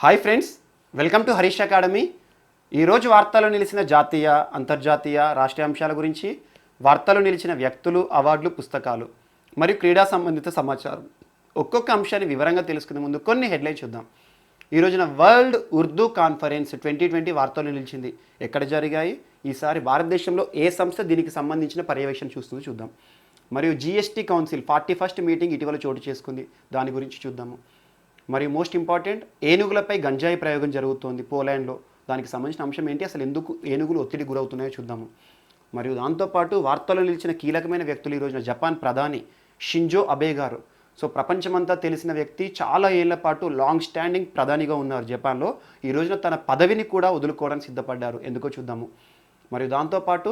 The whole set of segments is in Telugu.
Hi friends, welcome to Harish academy. ఈరోజు వార్తల్లో నిలిచిన జాతీయ, అంతర్జాతీయ, రాష్ట్రీయ అంశాల గురించి, వార్తల్లో నిలిచిన వ్యక్తులు, అవార్డులు, పుస్తకాలు మరియు క్రీడా సంబంధిత సమాచారం ఒక్కొక్క అంశాన్ని వివరంగా తెలుసుకునే ముందు కొన్ని హెడ్లైన్స్ చూద్దాం. ఈ రోజున వరల్డ్ ఉర్దూ కాన్ఫరెన్స్ 2020 వార్తల్లో నిలిచింది. ఎక్కడ జరిగాయి, ఈసారి భారతదేశంలో ఏ సంస్థ దీనికి సంబంధించిన పర్యవేక్షణ చూస్తుందో చూద్దాం. మరియు జిఎస్టీ కౌన్సిల్ 41st మీటింగ్ ఇటీవల చోటు చేసుకుంది, దాని గురించి చూద్దాము. మరియు మోస్ట్ ఇంపార్టెంట్, ఏనుగులపై గంజాయి ప్రయోగం జరుగుతోంది పోలాండ్లో. దానికి సంబంధించిన అంశం ఏంటి, అసలు ఎందుకు ఏనుగులు ఒత్తిడి గురవుతున్నాయో చూద్దాము. మరియు దాంతోపాటు వార్తల్లో నిలిచిన కీలకమైన వ్యక్తులు ఈ రోజున జపాన్ ప్రధాని షింజో అబే గారు. సో ప్రపంచమంతా తెలిసిన వ్యక్తి, చాలా ఏళ్ల పాటు లాంగ్ స్టాండింగ్ ప్రధానిగా ఉన్నారు జపాన్లో. ఈ రోజున తన పదవిని కూడా వదులుకోవడానికి సిద్ధపడ్డారు, ఎందుకో చూద్దాము. మరియు దాంతోపాటు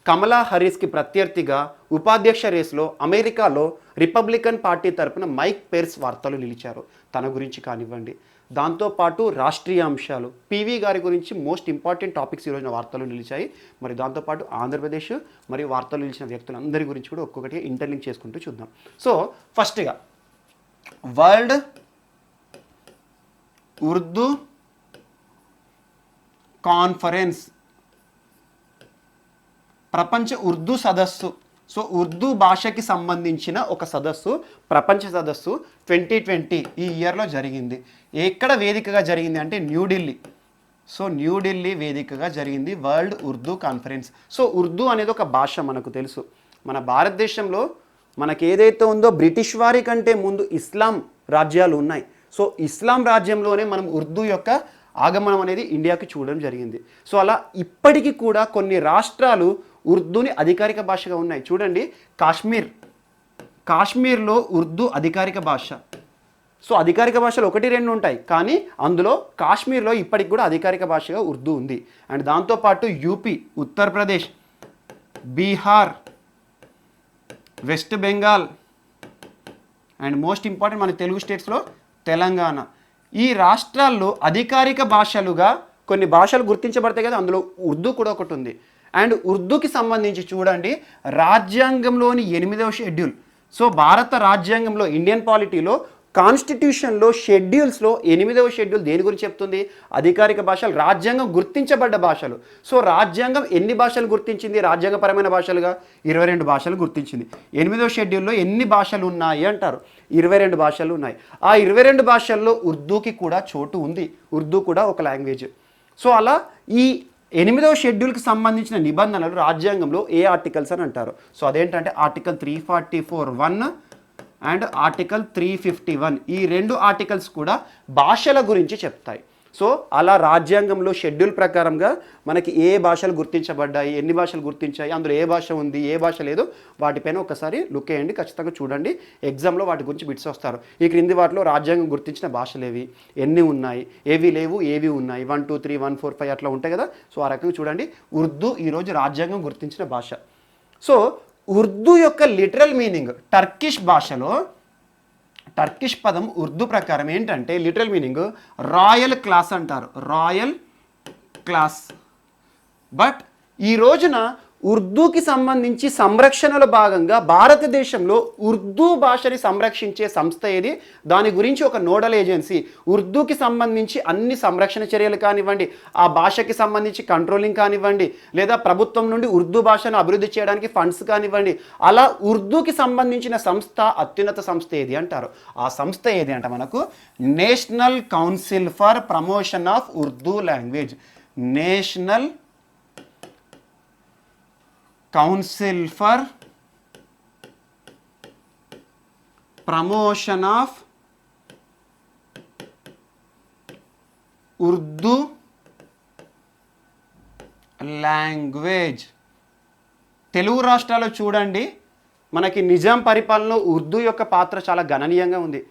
కమలా హారిస్కి ప్రత్యర్థిగా ఉపాధ్యక్ష రేసులో అమెరికాలో రిపబ్లికన్ పార్టీ తరపున మైక్ పెన్స్ వార్తలు నిలిచారు, తన గురించి కానివ్వండి. దాంతోపాటు రాష్ట్రీయ అంశాలు, పివి గారి గురించి మోస్ట్ ఇంపార్టెంట్ టాపిక్స్ ఈరోజున వార్తలు నిలిచాయి. మరి దాంతోపాటు ఆంధ్రప్రదేశ్ మరియు వార్తలు నిలిచిన వ్యక్తులందరి గురించి కూడా ఒక్కొక్కటిగా ఇంటర్లింక్ చేసుకుంటూ చూద్దాం. సో ఫస్ట్గా వరల్డ్ ఉర్దూ కాన్ఫరెన్స్, ప్రపంచ ఉర్దూ సదస్సు. సో ఉర్దూ భాషకి సంబంధించిన ఒక సదస్సు, ప్రపంచ సదస్సు 2020 ఈ ఇయర్లో జరిగింది. ఎక్కడ వేదికగా జరిగింది అంటే న్యూఢిల్లీ. సో న్యూఢిల్లీ వేదికగా జరిగింది world Urdu conference. So Urdu అనేది ఒక భాష, మనకు తెలుసు. మన భారతదేశంలో మనకి ఏదైతే ఉందో బ్రిటిష్ వారి కంటే ముందు ఇస్లాం రాజ్యాలు ఉన్నాయి. సో ఇస్లాం రాజ్యంలోనే మనం ఉర్దూ యొక్క ఆగమనం అనేది ఇండియాకి చూడడం జరిగింది. సో అలా ఇప్పటికీ కూడా కొన్ని రాష్ట్రాలు ఉర్దూని అధికారిక భాషగా ఉన్నాయి. చూడండి, కాశ్మీర్లో ఉర్దూ అధికారిక భాష. సో అధికారిక భాషలు 1-2 ఉంటాయి, కానీ అందులో కాశ్మీర్లో ఇప్పటికి కూడా అధికారిక భాషగా ఉర్దూ ఉంది. అండ్ దాంతోపాటు UP, Uttar Pradesh, Bihar, west Bengal and most important మన తెలుగు స్టేట్స్లో తెలంగాణ. ఈ రాష్ట్రాల్లో అధికారిక భాషలుగా కొన్ని భాషలు గుర్తించబడతాయి కదా, అందులో ఉర్దూ కూడా ఒకటి ఉంది. అండ్ ఉర్దూకి సంబంధించి చూడండి, రాజ్యాంగంలోని 8వ షెడ్యూల్. సో భారత రాజ్యాంగంలో, ఇండియన్ పాలిటీలో, కాన్స్టిట్యూషన్లో షెడ్యూల్స్లో 8వ షెడ్యూల్ దేని గురించి చెప్తుంది? అధికారిక భాషలు, రాజ్యాంగం గుర్తించబడ్డ భాషలు. సో రాజ్యాంగం ఎన్ని భాషలు గుర్తించింది రాజ్యాంగపరమైన భాషలుగా? 22 భాషలు గుర్తించింది. 8వ షెడ్యూల్లో ఎన్ని భాషలు ఉన్నాయి అంటారు? 22 భాషలు ఉన్నాయి. ఆ 22 భాషల్లో ఉర్దూకి కూడా చోటు ఉంది, ఉర్దూ కూడా ఒక లాంగ్వేజ్. సో అలా ఈ 8వ షెడ్యూల్కి సంబంధించిన నిబంధనలు రాజ్యాంగంలో ఏ ఆర్టికల్స్ అని అంటారు? సో అదేంటంటే ఆర్టికల్ 344(1) అండ్ ఆర్టికల్ 351. ఈ 2 ఆర్టికల్స్ కూడా భాషల గురించి చెప్తాయి. సో అలా రాజ్యాంగంలో షెడ్యూల్ ప్రకారంగా మనకి ఏ భాషలు గుర్తించబడ్డాయి, ఎన్ని భాషలు గుర్తించాయి, అందులో ఏ భాష ఉంది, ఏ భాష లేదు, వాటిపైన ఒకసారి లుక్ వేయండి, ఖచ్చితంగా చూడండి. ఎగ్జామ్లో వాటి గురించి బిట్స్ వస్తారు. ఈ క్రింది వాటిలో రాజ్యాంగం గుర్తించిన భాషలు ఏవి, ఎన్ని ఉన్నాయి, ఏవి లేవు, ఏవి ఉన్నాయి, 1 2 3 1 4 5 అట్లా ఉంటాయి కదా. సో ఆ రకంగా చూడండి, ఉర్దూ ఈరోజు రాజ్యాంగం గుర్తించిన భాష. సో ఉర్దూ యొక్క లిటరల్ మీనింగ్, టర్కిష్ భాషలో టర్కిష్ పదం ఉర్దూ ప్రకారం ఏంటంటే లిటరల్ మీనింగ్ రాయల్ క్లాస్ అంటారు, రాయల్ క్లాస్. బట్ ఈ రోజున ఉర్దూకి సంబంధించి సంరక్షణలో భాగంగా భారతదేశంలో ఉర్దూ భాషని సంరక్షించే సంస్థ ఏది, దాని గురించి ఒక నోడల్ ఏజెన్సీ, ఉర్దూకి సంబంధించి అన్ని సంరక్షణ చర్యలు కానివ్వండి, ఆ భాషకి సంబంధించి కంట్రోలింగ్ కానివ్వండి, లేదా ప్రభుత్వం నుండి ఉర్దూ భాషను అభివృద్ధి చేయడానికి ఫండ్స్ కానివ్వండి, అలా ఉర్దూకి సంబంధించిన సంస్థ, అత్యున్నత సంస్థ ఏది అంటారు? ఆ సంస్థ ఏది అంటే మనకు national council for promotion of Urdu language. National council for promotion of Urdu language. Telugu రాష్ట్రాల్లో చూడండి, మనకి నిజాం పరిపాలనలో ఉర్దూ యొక్క పాత్ర చాలా గణనీయంగా ఉంది.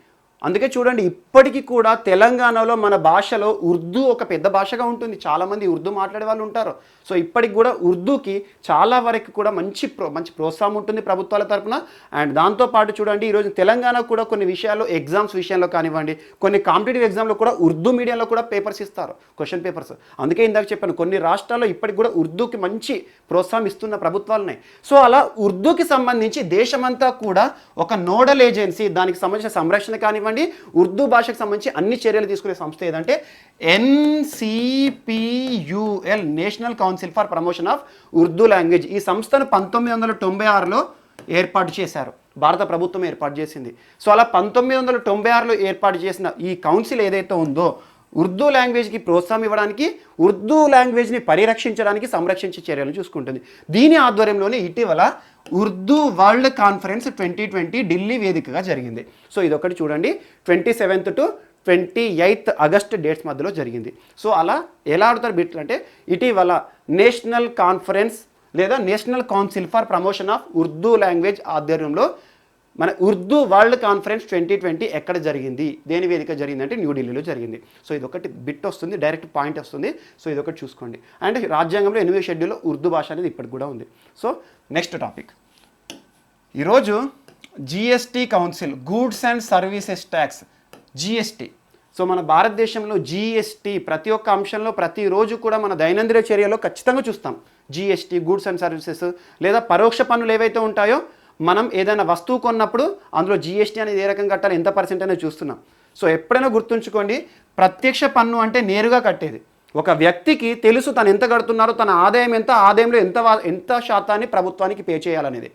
అందుకే చూడండి, ఇప్పటికీ కూడా తెలంగాణలో మన భాషలో ఉర్దూ ఒక పెద్ద భాషగా ఉంటుంది. చాలామంది ఉర్దూ మాట్లాడే వాళ్ళు ఉంటారు. సో ఇప్పటికి కూడా ఉర్దూకి చాలా వరకు కూడా మంచి ప్రోత్సాహం ఉంటుంది ప్రభుత్వాల తరఫున. అండ్ దాంతోపాటు చూడండి, ఈరోజు తెలంగాణ కూడా కొన్ని విషయాల్లో, ఎగ్జామ్స్ విషయంలో కానివ్వండి, కొన్ని కాంపిటేటివ్ ఎగ్జామ్లో కూడా ఉర్దూ మీడియంలో కూడా పేపర్స్ ఇస్తారు, క్వశ్చన్ పేపర్స్. అందుకే ఇందాక చెప్పాను, కొన్ని రాష్ట్రాల్లో ఇప్పటికి కూడా ఉర్దూకి మంచి ప్రోత్సాహం ఇస్తున్న ప్రభుత్వాలు ఉన్నాయి. సో అలా ఉర్దూకి సంబంధించి దేశమంతా కూడా ఒక నోడల్ ఏజెన్సీ, దానికి సంబంధించిన సంరక్షణ కానివ్వండి, కానివ్వండి, ఉర్దూ భాషకు సంబంధించి అన్ని చర్యలు తీసుకునే సంస్థ ఏదంటే NCPUL, national council for promotion of Urdu language. ఈ సంస్థను 1996లో ఏర్పాటు చేశారు, భారత ప్రభుత్వం ఏర్పాటు చేసింది. సో అలా 1996లో ఏర్పాటు చేసిన ఈ కౌన్సిల్ ఏదైతే ఉందో ఉర్దూ లాంగ్వేజ్కి ప్రోత్సాహం ఇవ్వడానికి, ఉర్దూ లాంగ్వేజ్ని పరిరక్షించడానికి, సంరక్షించే చర్యలు చూసుకుంటుంది. దీని ఆధ్వర్యంలోనే ఇటీవల ఉర్దూ వరల్డ్ కాన్ఫరెన్స్ 2020 ఢిల్లీ వేదికగా జరిగింది. సో ఇదొకటి చూడండి, 27th to 28th August dates మధ్యలో జరిగింది. సో అలా ఎలా ఆడుతారు బిట్లు అంటే, ఇటీవల నేషనల్ కాన్ఫరెన్స్ లేదా national council for promotion of Urdu language ఆధ్వర్యంలో మన ఉర్దూ వరల్డ్ కాన్ఫరెన్స్ 2020 ఎక్కడ జరిగింది, దేని వేదిక జరిగింది అంటే న్యూఢిల్లీలో జరిగింది. సో ఇదొకటి బిట్ వస్తుంది, డైరెక్ట్ పాయింట్ వస్తుంది. సో ఇదొకటి చూసుకోండి. అండ్ రాజ్యాంగంలో 8వ షెడ్యూల్లో ఉర్దూ భాష అనేది ఇప్పటికి కూడా ఉంది. సో నెక్స్ట్ టాపిక్, ఈరోజు GST council, goods and services tax, GST. So మన భారతదేశంలో GST ప్రతి ఒక్క అంశంలో ప్రతిరోజు కూడా మన దైనందిన చర్యలో ఖచ్చితంగా చూస్తాం. GST, గూడ్స్ అండ్ సర్వీసెస్, లేదా పరోక్ష పన్నులు ఏవైతే ఉంటాయో, మనం ఏదైనా వస్తువు కొన్నప్పుడు అందులో GST అనేది ఏ రకంగా కట్టాలి, ఎంత పర్సెంట్ అనేది చూస్తున్నాం. సో ఎప్పుడైనా గుర్తుంచుకోండి, ప్రత్యక్ష పన్ను అంటే నేరుగా కట్టేది. ఒక వ్యక్తికి తెలుసు తను ఎంత కడుతున్నారో, తన ఆదాయం ఎంత, ఆదాయంలో ఎంత శాతాన్ని ప్రభుత్వానికి పే చేయాలనేది.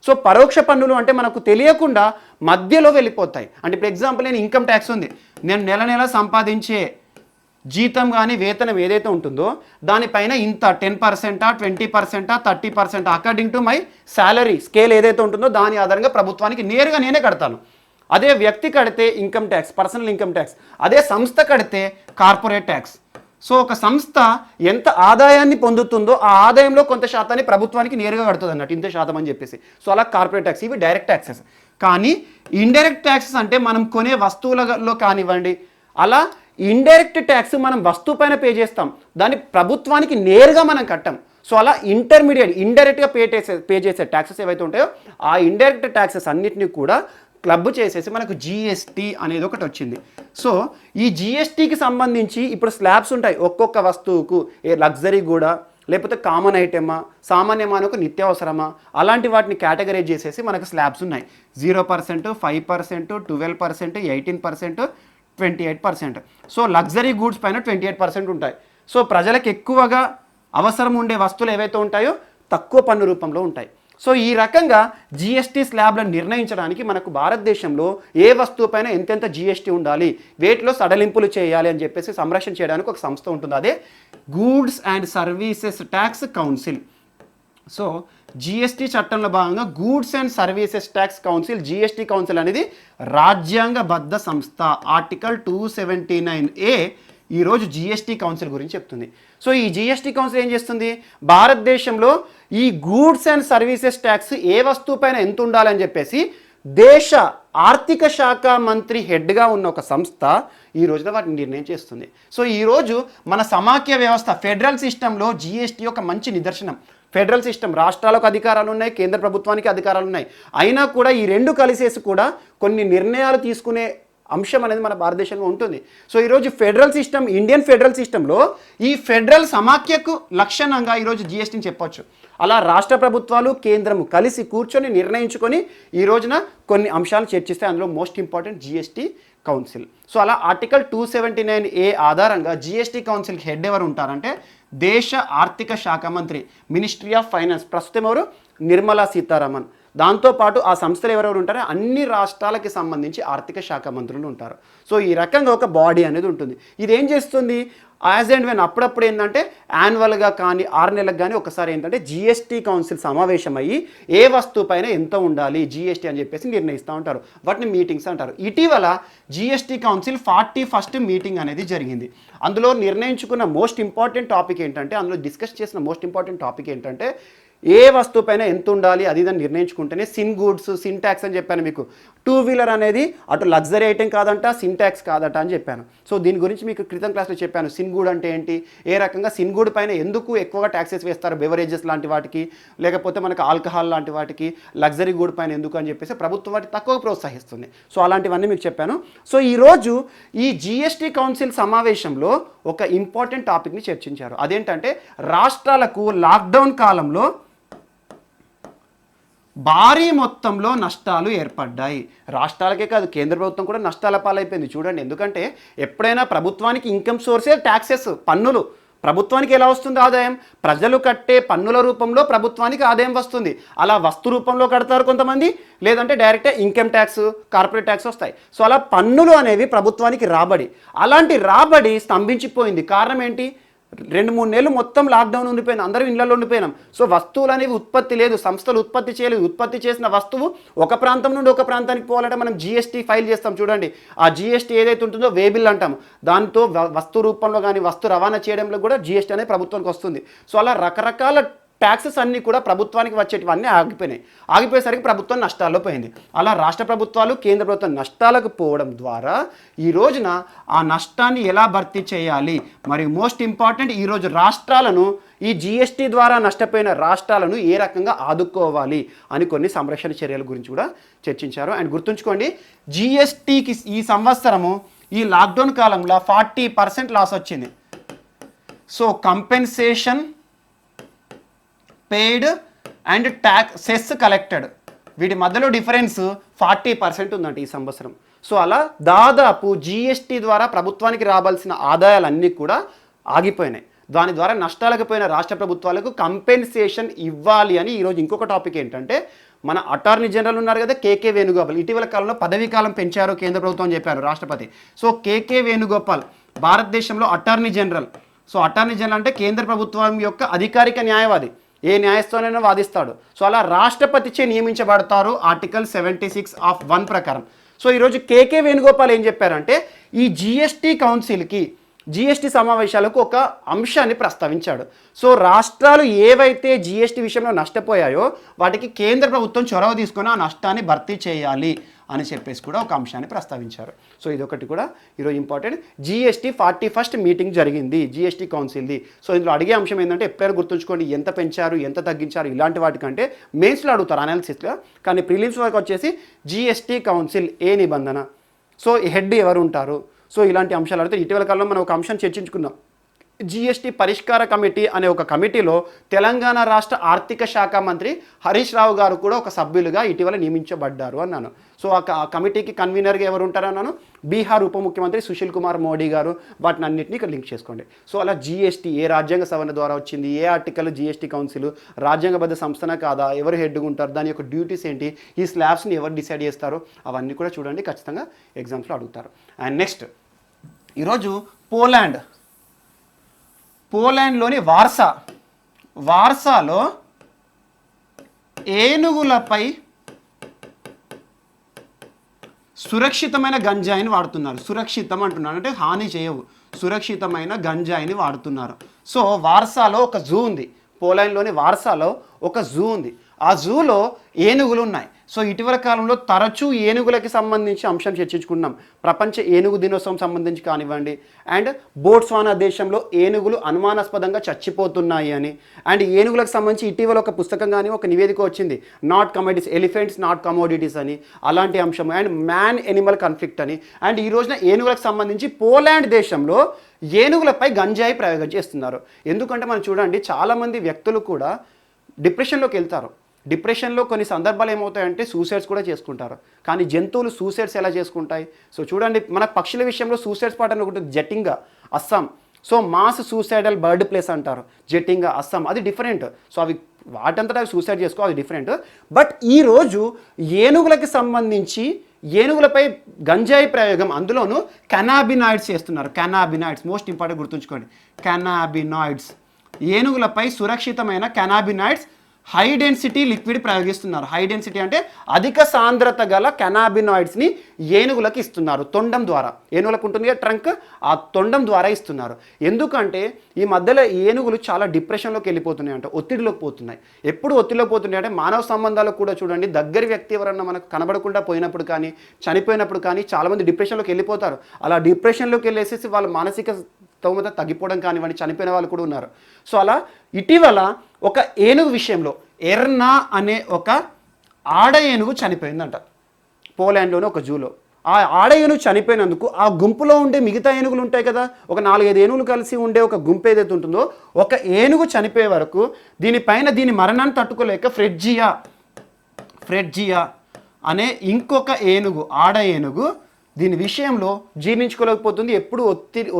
సో పరోక్ష పన్నులు అంటే మనకు తెలియకుండా మధ్యలో వెళ్ళిపోతాయి. అంటే ఇప్పుడు ఎగ్జాంపుల్, నేను ఇన్కమ్ ట్యాక్స్ ఉంది, నేను నెల నెల సంపాదించే జీతం కానీ వేతనం ఏదైతే ఉంటుందో దానిపైన ఇంత 10%, 20%, 30% according to my salary scale ఏదైతే ఉంటుందో దాని ఆధారంగా ప్రభుత్వానికి నేరుగా నేనే కడతాను. అదే వ్యక్తి కడితే income tax, personal income tax. అదే సంస్థ కడితే కార్పొరేట్ ట్యాక్స్. సో ఒక సంస్థ ఎంత ఆదాయాన్ని పొందుతుందో ఆ ఆదాయంలో కొంత శాతాన్ని ప్రభుత్వానికి నేరుగా కడుతుంది అన్నట్టు, ఇంత శాతం అని చెప్పేసి. సో అలా కార్పొరేట్ ట్యాక్స్, ఇవి డైరెక్ట్ ట్యాక్సెస్. కానీ ఇండైరెక్ట్ ట్యాక్సెస్ అంటే మనం కొనే వస్తువులలో కానివ్వండి, అలా ఇండైరెక్ట్ ట్యాక్స్ మనం వస్తువు పైన పే చేస్తాం, దాన్ని ప్రభుత్వానికి నేరుగా మనం కట్టాం. సో అలా ఇంటర్మీడియట్, ఇండైరెక్ట్గా పే చేసే ట్యాక్సెస్ ఏవైతే ఉంటాయో ఆ ఇండైరెక్ట్ ట్యాక్సెస్ అన్నిటిని కూడా క్లబ్ చేసేసి మనకు GST అనేది ఒకటి వచ్చింది. సో ఈ GSTకి సంబంధించి ఇప్పుడు స్లాబ్స్ ఉంటాయి ఒక్కొక్క వస్తువుకు, ఏ లగ్జరీ కూడా, లేకపోతే కామన్ ఐటెమా, సామాన్యమా అని ఒక నిత్యావసరమా, అలాంటి వాటిని కేటగరైజ్ చేసేసి మనకు స్లాబ్స్ ఉన్నాయి. 0%, 5%, 12%, 18%, 28%. సో లగ్జరీ గూడ్స్ పైన 28% ఉంటాయి. సో ప్రజలకు ఎక్కువగా అవసరం ఉండే వస్తువులు ఏవైతే ఉంటాయో తక్కువ పన్ను రూపంలో ఉంటాయి. సో ఈ రకంగా GST స్లాబ్లను నిర్ణయించడానికి మనకు భారతదేశంలో ఏ వస్తువు పైన ఎంతెంత GST ఉండాలి, వేటిలో సడలింపులు చేయాలి అని చెప్పేసి సంరక్షణ చేయడానికి ఒక సంస్థ ఉంటుంది, అదే goods and services tax council. So GST చట్టంలో భాగంగా goods and services tax council, GST council అనేది రాజ్యాంగబద్ధ సంస్థ. ఆర్టికల్ 279A ఈరోజు GST కౌన్సిల్ గురించి చెప్తుంది. సో ఈ GST కౌన్సిల్ ఏం చేస్తుంది, భారతదేశంలో ఈ గూడ్స్ అండ్ సర్వీసెస్ ట్యాక్స్ ఏ వస్తువు పైన ఎంత ఉండాలని చెప్పేసి దేశ ఆర్థిక శాఖ మంత్రి హెడ్గా ఉన్న ఒక సంస్థ ఈ రోజున వాటిని నిర్ణయం చేస్తుంది. సో ఈరోజు మన సమాఖ్య వ్యవస్థ, ఫెడరల్ సిస్టంలో GST ఒక మంచి నిదర్శనం. ఫెడరల్ సిస్టమ్, రాష్ట్రాలకు అధికారాలు ఉన్నాయి, కేంద్ర ప్రభుత్వానికి అధికారాలు ఉన్నాయి. అయినా కూడా ఈ రెండు కలిసేసి కూడా కొన్ని నిర్ణయాలు తీసుకునే అంశం అనేది మన భారతదేశంలో ఉంటుంది. సో ఈరోజు ఫెడరల్ సిస్టమ్, ఇండియన్ ఫెడరల్ సిస్టంలో ఈ ఫెడరల్ సమాఖ్యకు లక్షణంగా ఈరోజు GSTని చెప్పొచ్చు. అలా రాష్ట్ర ప్రభుత్వాలు, కేంద్రము కలిసి కూర్చొని నిర్ణయించుకొని ఈ రోజున కొన్ని అంశాలు చర్చిస్తే అందులో most important GST council. So అలా ఆర్టికల్ 279A ఆధారంగా GST కౌన్సిల్కి హెడ్ ఎవరు ఉంటారంటే దేశ ఆర్థిక శాఖ మంత్రి, మినిస్ట్రీ ఆఫ్ ఫైనాన్స్. ప్రస్తుతం ఎవరు, నిర్మలా సీతారామన్. దాంతోపాటు ఆ సంస్థలు ఎవరెవరు ఉంటారో అన్ని రాష్ట్రాలకి సంబంధించి ఆర్థిక శాఖ మంత్రులు ఉంటారు. సో ఈ రకంగా ఒక బాడీ అనేది ఉంటుంది. ఇది ఏం చేస్తుంది, యాజ్ అండ్ వెన్ అప్పుడప్పుడు ఏంటంటే యాన్యువల్గా కానీ 6 నెలలకు కానీ ఒకసారి ఏంటంటే GST కౌన్సిల్ సమావేశం అయ్యి ఏ వస్తువు పైన ఎంత ఉండాలి GST అని చెప్పేసి నిర్ణయిస్తూ ఉంటారు. వాటిని మీటింగ్స్ అంటారు. ఇటీవల GST కౌన్సిల్ 41st మీటింగ్ అనేది జరిగింది. అందులో నిర్ణయించుకున్న మోస్ట్ ఇంపార్టెంట్ టాపిక్ ఏంటంటే, అందులో డిస్కస్ చేసిన మోస్ట్ ఇంపార్టెంట్ టాపిక్ ఏంటంటే, ఏ వస్తువు పైన ఎంత ఉండాలి అది దాన్ని నిర్ణయించుకుంటేనే సిన్ గూడ్స్, సిన్ ట్యాక్స్ అని చెప్పాను మీకు. 2-వీలర్ అనేది అటు లగ్జరీ ఐటెం కాదంట, సిన్ ట్యాక్స్ కాదట అని చెప్పాను. సో దీని గురించి మీకు క్రితం క్లాస్లో చెప్పాను. సిన్ గూడ్ అంటే ఏంటి, ఏ రకంగా సిన్ గూడ్ పైన ఎందుకు ఎక్కువగా ట్యాక్సెస్ వేస్తారు, బెవరేజెస్ లాంటి వాటికి, లేకపోతే మనకు ఆల్కహాల్ లాంటి వాటికి, లగ్జరీ గూడ్ పైన ఎందుకు అని చెప్పేసి ప్రభుత్వం వాటిని తక్కువ ప్రోత్సహిస్తుంది. సో అలాంటివన్నీ మీకు చెప్పాను. సో ఈరోజు ఈ GST కౌన్సిల్ సమావేశంలో ఒక ఇంపార్టెంట్ టాపిక్ని చర్చించారు. అదేంటంటే రాష్ట్రాలకు లాక్డౌన్ కాలంలో భారీ మొత్తంలో నష్టాలు ఏర్పడ్డాయి. రాష్ట్రాలకే కాదు, కేంద్ర ప్రభుత్వం కూడా నష్టాల పాలైపోయింది. చూడండి, ఎందుకంటే ఎప్పుడైనా ప్రభుత్వానికి ఇన్కమ్ సోర్సే ట్యాక్సెస్, పన్నులు. ప్రభుత్వానికి ఎలా వస్తుంది ఆదాయం? ప్రజలు కట్టే పన్నుల రూపంలో ప్రభుత్వానికి ఆదాయం వస్తుంది. అలా వస్తు రూపంలో కడతారు కొంతమంది, లేదంటే డైరెక్ట్గా ఇన్కమ్ ట్యాక్స్, కార్పొరేట్ ట్యాక్స్ వస్తాయి. సో అలా పన్నులు అనేవి ప్రభుత్వానికి రాబడి. అలాంటి రాబడి స్తంభించిపోయింది. కారణం ఏంటి? 2-3 నెలలు మొత్తం లాక్డౌన్ ఉండిపోయింది, అందరూ ఇళ్లలో ఉండిపోయినాం. సో వస్తువులు అనేవి ఉత్పత్తి లేదు, సంస్థలు ఉత్పత్తి చేయలేదు. ఉత్పత్తి చేసిన వస్తువు ఒక ప్రాంతం నుండి ఒక ప్రాంతానికి పోవాలంటే మనం జీఎస్టీ ఫైల్ చేస్తాం. చూడండి, ఆ జీఎస్టీ ఏదైతే ఉంటుందో వేబిల్ అంటాము, దాంతో వస్తు రూపంలో కానీ వస్తు రవాణా చేయడంలో కూడా జీఎస్టీ అనేది ప్రభుత్వానికి వస్తుంది. సో అలా రకరకాల ట్యాక్సెస్ అన్నీ కూడా ప్రభుత్వానికి వచ్చేటివన్నీ ఆగిపోయినాయి. ఆగిపోయేసరికి ప్రభుత్వం నష్టాల్లో పోయింది. అలా రాష్ట్ర ప్రభుత్వాలు, కేంద్ర ప్రభుత్వం నష్టాలకు పోవడం ద్వారా ఈ రోజున ఆ నష్టాన్ని ఎలా భర్తీ చేయాలి, మరియు మోస్ట్ ఇంపార్టెంట్ ఈరోజు రాష్ట్రాలను, ఈ జీఎస్టీ ద్వారా నష్టపోయిన రాష్ట్రాలను ఏ రకంగా ఆదుకోవాలి అని కొన్ని సంరక్షణ చర్యల గురించి కూడా చర్చించారు. అండ్ గుర్తుంచుకోండి, జీఎస్టీకి ఈ సంవత్సరము ఈ లాక్డౌన్ కాలంలో 40% లాస్ వచ్చింది. So compensation paid and cess collected, వీటి మధ్యలో డిఫరెన్స్ 40% ఉందంట ఈ సంవత్సరం. సో అలా దాదాపు జీఎస్టీ ద్వారా ప్రభుత్వానికి రావాల్సిన ఆదాయాలన్నీ కూడా ఆగిపోయినాయి. దాని ద్వారా నష్టాలకు పోయిన రాష్ట్ర ప్రభుత్వాలకు కంపెన్సేషన్ ఇవ్వాలి అని ఈరోజు ఇంకొక టాపిక్ ఏంటంటే, మన అటార్నీ జనరల్ ఉన్నారు కదా కేకే వేణుగోపాల్, ఇటీవల కాలంలో పదవీ కాలం పెంచారు కేంద్ర ప్రభుత్వం చెప్పారు రాష్ట్రపతి. సో కేకే వేణుగోపాల్ భారతదేశంలో attorney general. So attorney general అంటే కేంద్ర ప్రభుత్వం యొక్క అధికారిక న్యాయవాది, ఏ న్యాయస్థానంలో వాదిస్తాడు. సో అలా రాష్ట్రపతిచే నియమించబడతారు ఆర్టికల్ 76(1) ప్రకారం. సో ఈరోజు కేకే వేణుగోపాల్ ఏం చెప్పారంటే, ఈ జీఎస్టీ కౌన్సిల్కి, జీఎస్టీ సమావేశాలకు ఒక అంశాన్ని ప్రస్తావించాడు. సో రాష్ట్రాలు ఏవైతే జీఎస్టీ విషయంలో నష్టపోయాయో వాటికి కేంద్ర ప్రభుత్వం చొరవ తీసుకొని ఆ నష్టాన్ని భర్తీ చేయాలి అని చెప్పేసి కూడా ఒక అంశాన్ని ప్రస్తావించారు. సో ఇదొకటి కూడా ఈరోజు ఇంపార్టెంట్. జీఎస్టీ 41st మీటింగ్ జరిగింది జీఎస్టీ కౌన్సిల్ది. సో ఇందులో అడిగే అంశం ఏంటంటే, ఎప్పుడైనా గుర్తుంచుకోండి, ఎంత పెంచారు, ఎంత తగ్గించారు, ఇలాంటి వాటికంటే మెయిన్స్లో అడుగుతారు అనాలిసిస్లో. కానీ ప్రిలిమ్స్ వరకు వచ్చేసి జీఎస్టీ కౌన్సిల్ ఏ నిబంధన, సో హెడ్ ఎవరు ఉంటారు, సో ఇలాంటి అంశాలు అడిగితే, ఇటీవల కాలంలో మనం ఒక అంశం చర్చించుకున్నాం. జీఎస్టీ పరిష్కార కమిటీ అనే ఒక కమిటీలో తెలంగాణ రాష్ట్ర ఆర్థిక శాఖ మంత్రి హరీష్ రావు గారు కూడా ఒక సభ్యులుగా ఇటీవల నియమించబడ్డారు అన్నాను. సో ఆ కమిటీకి కన్వీనర్గా ఎవరు ఉంటారన్నాను? బీహార్ ఉప ముఖ్యమంత్రి సుశీల్ కుమార్ మోడీ గారు. వాటిని అన్నింటినీ ఇక్కడ లింక్ చేసుకోండి. సో అలా జీఎస్టీ ఏ రాజ్యాంగ సవరణ ద్వారా వచ్చింది, ఏ ఆర్టికల్ జీఎస్టీ కౌన్సిల్ రాజ్యాంగబద్ధ సంస్థన కాదా, ఎవరు హెడ్గా ఉంటారు, దాని యొక్క డ్యూటీస్ ఏంటి, ఈ స్లాబ్స్ని ఎవరు డిసైడ్ చేస్తారో అవన్నీ కూడా చూడండి, ఖచ్చితంగా ఎగ్జామ్స్లో అడుగుతారు. అండ్ నెక్స్ట్ ఈరోజు పోలాండ్లోని వార్సాలో ఏనుగులపై సురక్షితమైన గంజాయిని వాడుతున్నారు. సురక్షితం అంటున్నారు అంటే హాని చేయవు, సురక్షితమైన గంజాయిని వాడుతున్నారు. సో వార్సాలో ఒక జూ ఉంది, పోలాండ్లోని వార్సాలో ఒక జూ ఉంది. ఆ జూలో ఏనుగులు ఉన్నాయి. సో ఇటీవల కాలంలో తరచూ ఏనుగులకి సంబంధించి అంశం చర్చించుకున్నాం. ప్రపంచ ఏనుగు దినోత్సవం సంబంధించి కానివ్వండి, అండ్ బోట్స్వానా దేశంలో ఏనుగులు అనుమానాస్పదంగా చచ్చిపోతున్నాయి అని, అండ్ ఏనుగులకు సంబంధించి ఇటీవల ఒక పుస్తకం కానీ ఒక నివేదిక వచ్చింది, not commodities, elephants not commodities అని, అలాంటి అంశం, అండ్ మ్యాన్ ఎనిమల్ కాన్ఫ్లిక్ట్ అని. అండ్ ఈ రోజున ఏనుగులకు సంబంధించి పోలాండ్ దేశంలో ఏనుగులపై గంజాయి ప్రయోగం చేస్తున్నారు. ఎందుకంటే మనం చూడండి, చాలామంది వ్యక్తులు కూడా డిప్రెషన్లోకి వెళ్తారు. డిప్రెషన్లో కొన్ని సందర్భాలు ఏమవుతాయంటే సూసైడ్స్ కూడా చేసుకుంటారు. కానీ జంతువులు సూసైడ్స్ ఎలా చేసుకుంటాయి? సో చూడండి, మన పక్షుల విషయంలో సూసైడ్స్ పాటను ఒకటి Jatinga, Assam. So mass suicidal bird place అంటారు, జటింగా, అస్సాం, అది డిఫరెంట్. సో అవి వాటంతటా అవి సూసైడ్ చేసుకో, అది డిఫరెంట్. బట్ ఈరోజు ఏనుగులకి సంబంధించి ఏనుగులపై గంజాయి ప్రయోగం, అందులోనూ కెనాబినాయిడ్స్ చేస్తున్నారు. కెనాబినాయిడ్స్ మోస్ట్ ఇంపార్టెంట్, గుర్తుంచుకోండి, కెనాబినాయిడ్స్. ఏనుగులపై సురక్షితమైన కెనాబినాయిడ్స్ హై డెన్సిటీ లిక్విడ్ ప్రయోగిస్తున్నారు. హై డెన్సిటీ అంటే అధిక సాంద్రత గల కెనాబినాయిడ్స్ని ఏనుగులకు ఇస్తున్నారు తొండం ద్వారా. ఏనుగులకు ఉంటుంది ట్రంక్, ఆ తొండం ద్వారా ఇస్తున్నారు. ఎందుకంటే ఈ మధ్యలో ఏనుగులు చాలా డిప్రెషన్లోకి వెళ్ళిపోతున్నాయి అంట, ఒత్తిడిలోకి పోతున్నాయి. ఎప్పుడు ఒత్తిడిలోకి పోతున్నాయి అంటే మానవ సంబంధాలు కూడా చూడండి, దగ్గరి వ్యక్తి ఎవరన్నా మనకు కనబడకుండా పోయినప్పుడు కానీ, చనిపోయినప్పుడు కానీ చాలామంది డిప్రెషన్లోకి వెళ్ళిపోతారు. అలా డిప్రెషన్లోకి వెళ్ళేసేసి వాళ్ళ మానసిక స్తోమత తగ్గిపోవడం కానివ్వండి, చనిపోయిన వాళ్ళు కూడా ఉన్నారు. సో అలా ఇటీవల ఒక ఏనుగు విషయంలో ఎర్నా అనే ఒక ఆడ ఏనుగు చనిపోయిందంట పోలాండ్లోని ఒక జూలో. ఆ ఆడ ఏనుగు చనిపోయినందుకు ఆ గుంపులో ఉండే మిగతా ఏనుగులు ఉంటాయి కదా, ఒక 4-5 ఏనుగులు కలిసి ఉండే ఒక గుంపు ఏదైతే ఉంటుందో, ఒక ఏనుగు చనిపోయే వరకు దీని మరణాన్ని తట్టుకోలేక ఫ్రెడ్జియా అనే ఇంకొక ఏనుగు, ఆడ ఏనుగు దీని విషయంలో జీర్ణించుకోలేకపోతుంది, ఎప్పుడు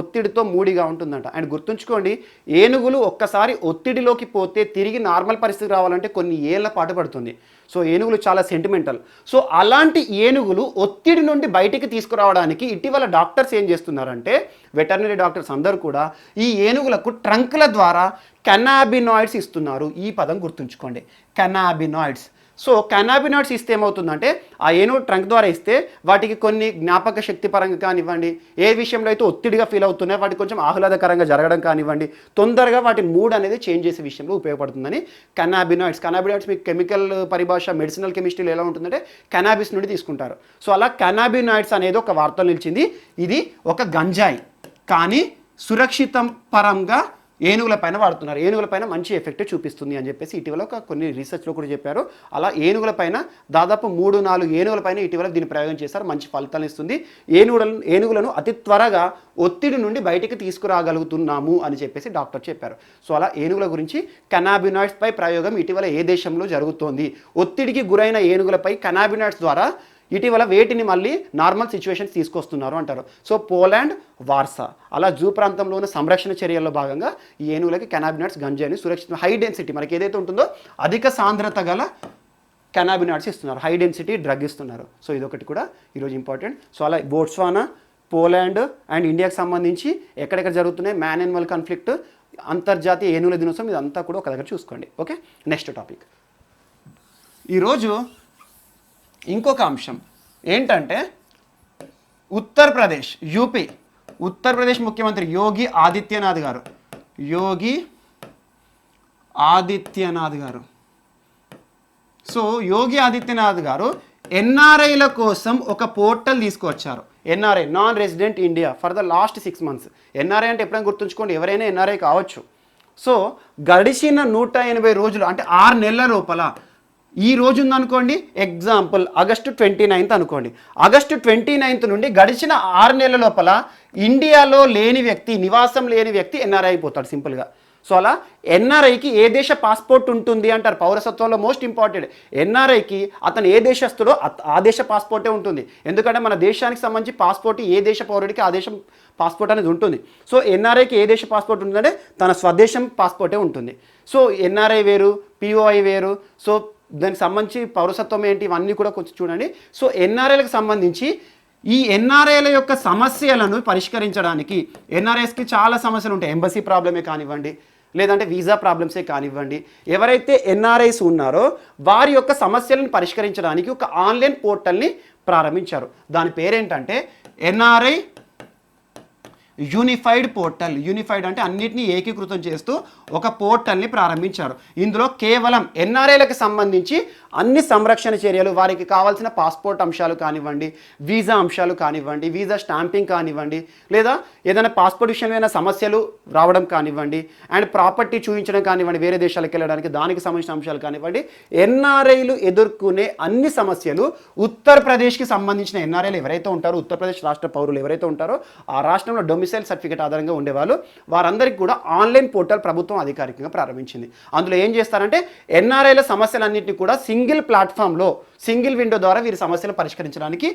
ఒత్తిడితో మూడిగా ఉంటుందంట. అండ్ గుర్తుంచుకోండి, ఏనుగులు ఒక్కసారి ఒత్తిడిలోకి పోతే తిరిగి నార్మల్ పరిస్థితి రావాలంటే కొన్ని ఏళ్ల పాటు పడుతుంది. సో ఏనుగులు చాలా సెంటిమెంటల్. సో అలాంటి ఏనుగులు ఒత్తిడి నుండి బయటికి తీసుకురావడానికి ఇటీవల డాక్టర్స్ ఏం చేస్తున్నారంటే, వెటర్నరీ డాక్టర్స్ అందరూ కూడా ఈ ఏనుగులకు ట్రంక్ల ద్వారా కెనాబినాయిడ్స్ ఇస్తున్నారు. ఈ పదం గుర్తుంచుకోండి, కెనాబినాయిడ్స్. సో కెనాబినాయిడ్స్ ఇస్తే ఏమవుతుందంటే, ఆ ఏనుగు ట్రంక్ ద్వారా ఇస్తే వాటికి కొన్ని జ్ఞాపక శక్తి పరంగా కానివ్వండి, ఏ విషయంలో అయితే ఒత్తిడిగా ఫీల్ అవుతున్నాయో వాటికి కొంచెం ఆహ్లాదకరంగా జరగడం కానివ్వండి, తొందరగా వాటి మూడ్ అనేది చేంజ్ చేసే విషయంలో ఉపయోగపడుతుందని కెనాబినాయిడ్స్ మీకు కెమికల్ పరిభాష మెడిసినల్ కెమిస్ట్రీలో ఎలా ఉంటుందంటే కెనాబిస్ నుండి తీసుకుంటారు. సో అలా కెనాబినాయిడ్స్ అనేది ఒక వార్తలో నిలిచింది. ఇది ఒక గంజాయి, కానీ సురక్షితం పరంగా ఏనుగుల పైన వాడుతున్నారు. ఏనుగుల పైన మంచి ఎఫెక్ట్ చూపిస్తుంది అని చెప్పేసి ఇటీవల కొన్ని రీసెర్చ్లో కూడా చెప్పారు. అలా ఏనుగుల పైన దాదాపు 3-4 ఏనుగుల పైన ఇటీవల దీన్ని ప్రయోగం చేశారు. మంచి ఫలితాలు ఇస్తుంది. ఏనుగులను అతి త్వరగా ఒత్తిడి నుండి బయటికి తీసుకురాగలుగుతున్నాము అని చెప్పేసి డాక్టర్ చెప్పారు. సో అలా ఏనుగుల గురించి కెనాబినాయిడ్స్ పై ప్రయోగం ఇటీవల ఏ దేశంలో జరుగుతోంది, ఒత్తిడికి గురైన ఏనుగులపై కెనాబినాయిడ్స్ ద్వారా ఇటీవల వేటిని మళ్ళీ నార్మల్ సిచ్యువేషన్స్ తీసుకొస్తున్నారు అంటారు. సో పోలాండ్, వార్సా అలా జూ ప్రాంతంలో ఉన్న సంరక్షణ చర్యల్లో భాగంగా ఈ ఏనుగులకి కెనాబినాయిడ్స్, గంజాయిని సురక్షిత హై డెన్సిటీ మనకి ఏదైతే ఉంటుందో అధిక సాంద్రత గల కెనాబినాయిడ్స్ ఇస్తున్నారు, హై డెన్సిటీ డ్రగ్ ఇస్తున్నారు. సో ఇదొకటి కూడా ఈరోజు ఇంపార్టెంట్. సో అలా బోట్స్వానా, పోలాండ్ అండ్ ఇండియాకి సంబంధించి ఎక్కడెక్కడ జరుగుతున్నాయి మ్యాన్ యానిమల్ కాన్ఫ్లిక్ట్, అంతర్జాతీయ ఏనుగుల దినోత్సవం, ఇదంతా కూడా ఒక దగ్గర చూసుకోండి. Okay, next topic. ఈరోజు ఇంకొక అంశం ఏంటంటే ఉత్తరప్రదేశ్, యూపీ, ఉత్తరప్రదేశ్ ముఖ్యమంత్రి యోగి ఆదిత్యనాథ్ గారు. సో యోగి ఆదిత్యనాథ్ గారు ఎన్ఆర్ఐల కోసం ఒక పోర్టల్ తీసుకువచ్చారు. NRI, non resident India, for the last 6 months. NRI అంటే ఎప్పుడైనా గుర్తుంచుకోండి, ఎవరైనా ఎన్ఆర్ఐ కావచ్చు. సో గడిచిన 180 రోజులు అంటే 6 నెలల లోపల ఈ రోజు ఉందనుకోండి, ఎగ్జాంపుల్ ఆగస్టు 29th అనుకోండి, ఆగస్టు 29th నుండి గడిచిన 6 నెలల లోపల ఇండియాలో లేని వ్యక్తి, నివాసం లేని వ్యక్తి ఎన్ఆర్ఐ అయిపోతాడు సింపుల్గా. సో అలా ఎన్ఆర్ఐకి ఏ దేశ పాస్పోర్ట్ ఉంటుంది అంటారు, పౌరసత్వంలో మోస్ట్ ఇంపార్టెంట్. ఎన్ఆర్ఐకి అతను ఏ దేశస్తుడో ఆ దేశ పాస్పోర్టే ఉంటుంది. ఎందుకంటే మన దేశానికి సంబంధించి పాస్పోర్ట్ ఏ దేశ పౌరుడికి ఆ దేశం పాస్పోర్ట్ అనేది ఉంటుంది. సో ఎన్ఆర్ఐకి ఏ దేశ పాస్పోర్ట్ ఉంటుందంటే తన స్వదేశం పాస్పోర్టే ఉంటుంది. సో ఎన్ఆర్ఐ వేరు, పిఓఐ వేరు. సో దానికి సంబంధించి పౌరసత్వం ఏంటి, ఇవన్నీ కూడా కొంచెం చూడండి. సో ఎన్ఆర్ఐలకు సంబంధించి ఈ ఎన్ఆర్ఐల యొక్క సమస్యలను పరిష్కరించడానికి, ఎన్ఆర్ఐస్కి చాలా సమస్యలు ఉంటాయి, ఎంబసీ ప్రాబ్లమే కానివ్వండి, లేదంటే వీసా ప్రాబ్లమ్సే కానివ్వండి. ఎవరైతే ఎన్ఆర్ఐస్ ఉన్నారో వారి యొక్క సమస్యలను పరిష్కరించడానికి ఒక ఆన్లైన్ పోర్టల్ని ప్రారంభించారు. దాని పేరేంటంటే ఎన్ఆర్ఐ యూనిఫైడ్ పోర్టల్. యూనిఫైడ్ అంటే అన్నిటినీ ఏకీకృతం చేస్తూ ఒక పోర్టల్ని ప్రారంభించారు. ఇందులో కేవలం ఎన్ఆర్ఐలకు సంబంధించి అన్ని సంరక్షణ చర్యలు, వారికి కావాల్సిన పాస్పోర్ట్ అంశాలు కానివ్వండి, వీసా అంశాలు కానివ్వండి, వీసా స్టాంపింగ్ కానివ్వండి, లేదా ఏదైనా పాస్పోర్ట్ విషయంలో ఏదైనా సమస్యలు రావడం కానివ్వండి, అండ్ ప్రాపర్టీ చూపించడం కానివ్వండి, వేరే దేశాలకు వెళ్ళడానికి దానికి సంబంధించిన అంశాలు కానివ్వండి, ఎన్ఆర్ఐలు ఎదుర్కొనే అన్ని సమస్యలు ఉత్తరప్రదేశ్కి సంబంధించిన ఎన్ఆర్ఐలు ఎవరైతే ఉంటారో, ఉత్తరప్రదేశ్ రాష్ట్ర పౌరులు ఎవరైతే ఉంటారో, ఆ రాష్ట్రంలో డొమిసైల్ సర్టిఫికేట్ ఆధారంగా ఉండేవాళ్ళు, వారందరికీ కూడా ఆన్లైన్ పోర్టల్ ప్రభుత్వం అధికారికంగా ప్రారంభించింది. అందులో ఏం చేస్తారంటే ఎన్ఆర్ఐల సమస్యలన్నింటినీ కూడా సింగిల్ ప్లాట్ఫామ్లో, సింగిల్ విండో ద్వారా వీరి సమస్యలు పరిష్కరించడానికి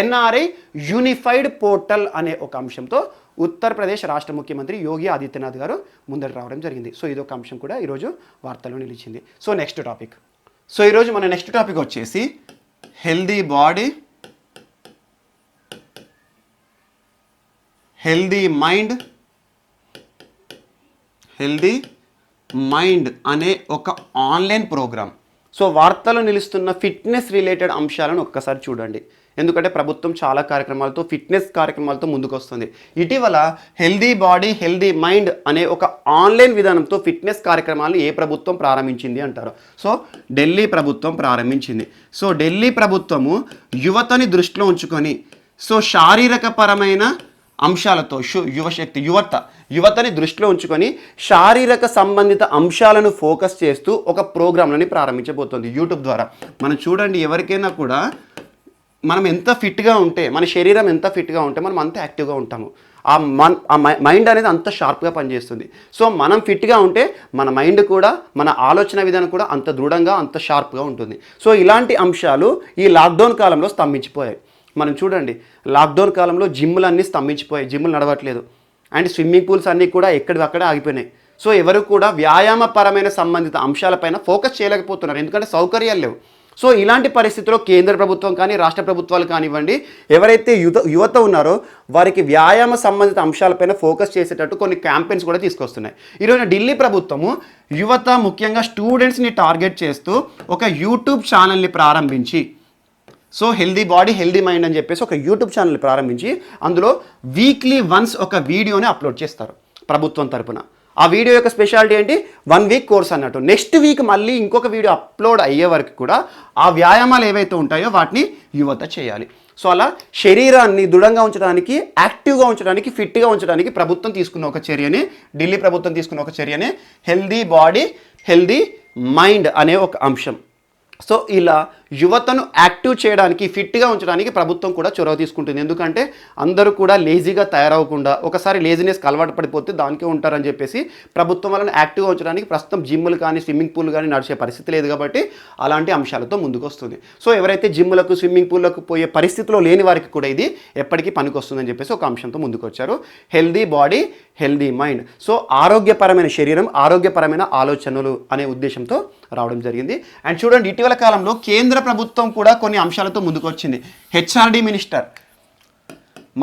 ఎన్ఆర్ఐ యూనిఫైడ్ పోర్టల్ అనే ఒక అంశంతో ఉత్తరప్రదేశ్ రాష్ట్ర ముఖ్యమంత్రి యోగి ఆదిత్యనాథ్ గారు ముందర రావడం జరిగింది. సో ఇదొక అంశం కూడా ఈరోజు వార్తల్లో నిలిచింది. So next topic. సో ఈరోజు మన నెక్స్ట్ టాపిక్ వచ్చేసి హెల్దీ బాడీ, హెల్దీ మైండ్ అనే ఒక ఆన్లైన్ ప్రోగ్రామ్. సో వార్తలు నిలుస్తున్న ఫిట్నెస్ రిలేటెడ్ అంశాలను ఒక్కసారి చూడండి. ఎందుకంటే ప్రభుత్వం చాలా కార్యక్రమాలతో, ఫిట్నెస్ కార్యక్రమాలతో ముందుకు వస్తుంది. ఇటీవల హెల్దీ బాడీ హెల్దీ మైండ్ అనే ఒక ఆన్లైన్ విధానంతో ఫిట్నెస్ కార్యక్రమాలను ఏ ప్రభుత్వం ప్రారంభించింది అంటారు. సో ఢిల్లీ ప్రభుత్వం ప్రారంభించింది. సో ఢిల్లీ ప్రభుత్వము యువతని దృష్టిలో ఉంచుకొని, సో శారీరకపరమైన అంశాలతో యువతని దృష్టిలో ఉంచుకొని శారీరక సంబంధిత అంశాలను ఫోకస్ చేస్తూ ఒక ప్రోగ్రాంలని ప్రారంభించబోతోంది యూట్యూబ్ ద్వారా. మనం చూడండి, ఎవరికైనా కూడా మనం ఎంత ఫిట్గా ఉంటే, మన శరీరం ఎంత ఫిట్గా ఉంటే మనం అంత యాక్టివ్గా ఉంటాము. ఆ మైండ్ అనేది అంత షార్ప్గా పనిచేస్తుంది. సో మనం ఫిట్గా ఉంటే మన మైండ్ కూడా, మన ఆలోచన విధానం కూడా అంత దృఢంగా, అంత షార్ప్గా ఉంటుంది. సో ఇలాంటి అంశాలు ఈ లాక్డౌన్ కాలంలో స్తంభించిపోయాయి. మనం చూడండి, లాక్డౌన్ కాలంలో జిమ్లు అన్నీ స్తంభించిపోయాయి, జిమ్లు నడవట్లేదు. అండ్ స్విమ్మింగ్ పూల్స్ అన్నీ కూడా ఎక్కడివక్కడే ఆగిపోయినాయి. సో ఎవరు కూడా వ్యాయామపరమైన సంబంధిత అంశాలపైన ఫోకస్ చేయలేకపోతున్నారు, ఎందుకంటే సౌకర్యాలు లేవు. సో ఇలాంటి పరిస్థితుల్లో కేంద్ర ప్రభుత్వం కానీ, రాష్ట్ర ప్రభుత్వాలు కానివ్వండి, ఎవరైతే యువత ఉన్నారో వారికి వ్యాయామ సంబంధిత అంశాలపైన ఫోకస్ చేసేటట్టు కొన్ని క్యాంపెయిన్స్ కూడా తీసుకొస్తున్నాయి. ఈరోజు ఢిల్లీ ప్రభుత్వము యువత, ముఖ్యంగా స్టూడెంట్స్ని టార్గెట్ చేస్తూ ఒక యూట్యూబ్ ఛానల్ని ప్రారంభించి, so healthy body healthy mind అని చెప్పేసి ఒక యూట్యూబ్ ఛానల్ని ప్రారంభించి అందులో వీక్లీ వన్స్ ఒక వీడియోని అప్లోడ్ చేస్తారు ప్రభుత్వం తరపున. ఆ వీడియో యొక్క స్పెషాలిటీ ఏంటి, 1 వీక్ కోర్స్ అన్నట్టు. నెక్స్ట్ వీక్ మళ్ళీ ఇంకొక వీడియో అప్లోడ్ అయ్యే వరకు కూడా ఆ వ్యాయామాలు ఏవైతే ఉంటాయో వాటిని యువత చేయాలి. సో అలా శరీరాన్ని దృఢంగా ఉంచడానికి, యాక్టివ్గా ఉంచడానికి, ఫిట్గా ఉంచడానికి ప్రభుత్వం తీసుకున్న ఒక చర్యనే, ఢిల్లీ ప్రభుత్వం తీసుకున్న ఒక చర్యనే హెల్దీ బాడీ హెల్దీ మైండ్ అనే ఒక అంశం. సో ఇలా యువతను యాక్టివ్ చేయడానికి, ఫిట్గా ఉంచడానికి ప్రభుత్వం కూడా చొరవ తీసుకుంటుంది. ఎందుకంటే అందరూ కూడా లేజీగా తయారవకుండా, ఒకసారి లేజినెస్కి అలవాటు పడిపోతే దానికే ఉంటారని చెప్పేసి ప్రభుత్వం వాళ్ళని యాక్టివ్గా ఉంచడానికి ప్రస్తుతం జిమ్లు కానీ, స్విమ్మింగ్ పూల్ కానీ నడిచే పరిస్థితి లేదు కాబట్టి అలాంటి అంశాలతో ముందుకు వస్తుంది. సో ఎవరైతే జిమ్లకు, స్విమ్మింగ్ పూల్లకు పోయే పరిస్థితిలో లేని వారికి కూడా ఇది ఎప్పటికీ పనికొస్తుందని చెప్పేసి ఒక అంశంతో ముందుకు వచ్చారు. Healthy body healthy mind. So ఆరోగ్యపరమైన శరీరం, ఆరోగ్యపరమైన ఆలోచనలు అనే ఉద్దేశంతో రావడం జరిగింది. అండ్ చూడండి, ఇటీవల కాలంలో కేంద్ర ప్రభుత్వం కూడా కొన్ని అంశాలతో ముందుకు వచ్చింది. హెచ్ఆర్డి మినిస్టర్,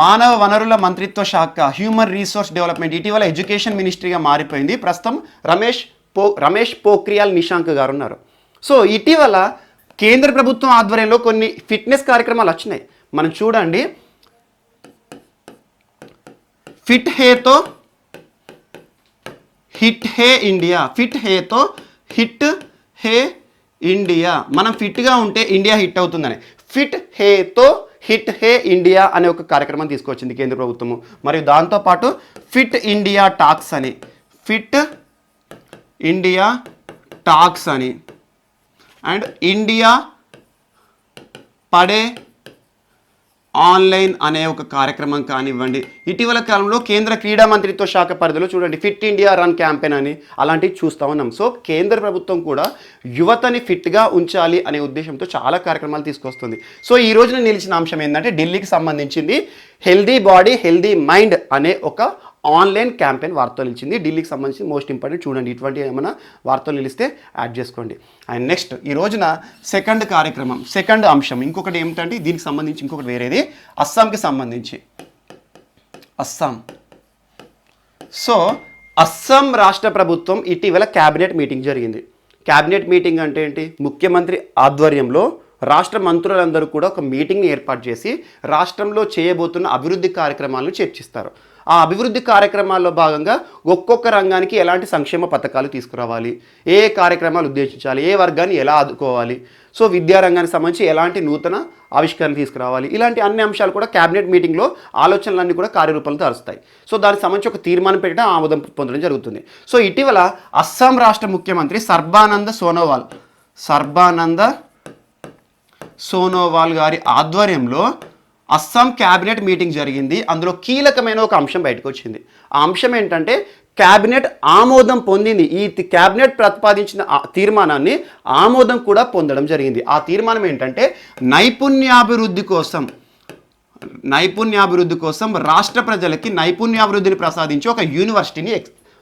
మానవ వనరుల మంత్రిత్వ శాఖ, హ్యూమన్ రీసోర్స్ డెవలప్మెంట్ ఇటీవల ఎడ్యుకేషన్ మినిస్ట్రీగా మారిపోయింది. ప్రస్తుతం రమేష్ పోఖ్రియాల్ నిశాంక్ గారు ఉన్నారు. సో ఇటీవల కేంద్ర ప్రభుత్వం ఆధ్వర్యంలో కొన్ని ఫిట్నెస్ కార్యక్రమాలు వచ్చినాయి. మనం చూడండి, ఫిట్ హేతో హిట్ హే ఇండియా, ఫిట్ హేతో హిట్ హే ఇండియా, మనం ఫిట్గా ఉంటే ఇండియా హిట్ అవుతుందని ఫిట్ హేతో హిట్ హే ఇండియా అనే ఒక కార్యక్రమం తీసుకొచ్చింది కేంద్ర ప్రభుత్వము. మరియు దాంతోపాటు ఫిట్ ఇండియా టాక్స్ అని, ఫిట్ ఇండియా టాక్స్ అని, అండ్ ఇండియా పడే ఆన్లైన్ అనే ఒక కార్యక్రమం కానివ్వండి. ఇటీవల కాలంలో కేంద్ర క్రీడా మంత్రిత్వ శాఖ పరిధిలో చూడండి ఫిట్ ఇండియా రన్ క్యాంపెయిన్ అని అలాంటివి చూస్తూ ఉన్నాం. సో కేంద్ర ప్రభుత్వం కూడా యువతని ఫిట్గా ఉంచాలి అనే ఉద్దేశంతో చాలా కార్యక్రమాలు తీసుకొస్తుంది. సో ఈ రోజున నిలిచిన అంశం ఏంటంటే ఢిల్లీకి సంబంధించింది హెల్దీ బాడీ హెల్దీ మైండ్ అనే ఒక ఆన్లైన్ క్యాంపెయిన్ వార్తలు నిలిచింది. ఢిల్లీకి సంబంధించి మోస్ట్ ఇంపార్టెంట్, చూడండి ఇటువంటి ఏమైనా వార్తలు నిలిస్తే యాడ్ చేసుకోండి. అండ్ నెక్స్ట్ ఈ రోజున సెకండ్ అంశం ఇంకొకటి ఏమిటంటే దీనికి సంబంధించి ఇంకొకటి వేరేది, అస్సాంకి సంబంధించి. అస్సాం, సో అస్సాం రాష్ట్ర ప్రభుత్వం ఇటీవల క్యాబినెట్ మీటింగ్ జరిగింది. క్యాబినెట్ మీటింగ్ అంటే ఏంటి, ముఖ్యమంత్రి ఆధ్వర్యంలో రాష్ట్ర మంత్రులందరూ కూడా ఒక మీటింగ్ని ఏర్పాటు చేసి రాష్ట్రంలో చేయబోతున్న అభివృద్ధి కార్యక్రమాలను చర్చిస్తారు. ఆ అభివృద్ధి కార్యక్రమాల్లో భాగంగా ఒక్కొక్క రంగానికి ఎలాంటి సంక్షేమ పథకాలు తీసుకురావాలి, ఏ కార్యక్రమాలు ఉద్దేశించాలి, ఏ వర్గాన్ని ఎలా ఆదుకోవాలి, సో విద్యారంగానికి సంబంధించి ఎలాంటి నూతన ఆవిష్కరణలు తీసుకురావాలి, ఇలాంటి అన్ని అంశాలు కూడా క్యాబినెట్ మీటింగ్లో ఆలోచనలన్నీ కూడా కార్యరూపంలో తరుస్తాయి. సో దానికి సంబంధించి ఒక తీర్మానం పెట్టడం, ఆమోదం పొందడం జరుగుతుంది. సో ఇటీవల అస్సాం రాష్ట్ర ముఖ్యమంత్రి సర్బానంద సోనోవాల్ గారి ఆధ్వర్యంలో అస్సాం క్యాబినెట్ మీటింగ్ జరిగింది. అందులో కీలకమైన ఒక అంశం బయటకు వచ్చింది. ఆ అంశం ఏంటంటే క్యాబినెట్ ఆమోదం పొందింది. ఈ క్యాబినెట్ ప్రతిపాదించిన తీర్మానాన్ని ఆమోదం కూడా పొందడం జరిగింది. ఆ తీర్మానం ఏంటంటే నైపుణ్యాభివృద్ధి కోసం రాష్ట్ర ప్రజలకి నైపుణ్యాభివృద్ధిని ప్రసాదించి ఒక యూనివర్సిటీని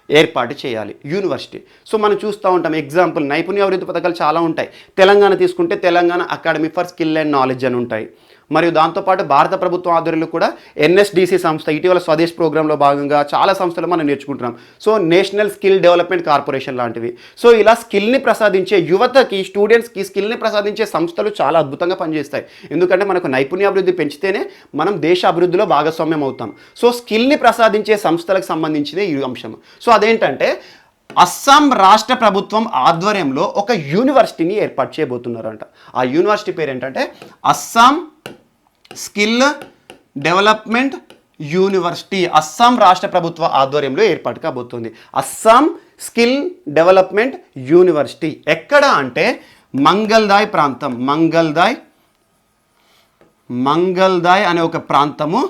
ఏర్పాటు చేయాలి. యూనివర్సిటీ, సో మనం చూస్తూ ఉంటాం ఎగ్జాంపుల్ నైపుణ్యాభివృద్ధి పథకాలు చాలా ఉంటాయి. తెలంగాణ తీసుకుంటే Telangana academy for skill and knowledge అని ఉంటాయి. మరియు దాంతోపాటు భారత ప్రభుత్వం ఆధ్వర్యంలో కూడా ఎన్ఎస్డిసి సంస్థ, ఇటీవల స్వదేశ్ ప్రోగ్రాంలో భాగంగా చాలా సంస్థలు మనం నేర్చుకుంటున్నాం. So national skill development corporation లాంటివి. సో ఇలా స్కిల్ని ప్రసాదించే యువతకి, స్టూడెంట్స్కి స్కిల్ని ప్రసాదించే సంస్థలు చాలా అద్భుతంగా పనిచేస్తాయి. ఎందుకంటే మనకు నైపుణ్యాభివృద్ధి పెంచితేనే మనం దేశ అభివృద్ధిలో భాగస్వామ్యం అవుతాం. సో స్కిల్ని ప్రసాదించే సంస్థలకు సంబంధించిన ఈ అంశం. సో అదేంటంటే అస్సాం రాష్ట్ర ప్రభుత్వం ఆధ్వర్యంలో ఒక యూనివర్సిటీని ఏర్పాటు చేయబోతున్నారంట. ఆ యూనివర్సిటీ పేరు ఏంటంటే Assam skill development university. Assam రాష్ట్ర ప్రభుత్వ ఆధ్వర్యంలో ఏర్పాటు కాబోతుంది అస్సాం స్కిల్ డెవలప్మెంట్ యూనివర్సిటీ. ఎక్కడ అంటే మంగల్దాయ్ ప్రాంతం, మంగల్దాయ్ అనే ఒక ప్రాంతము,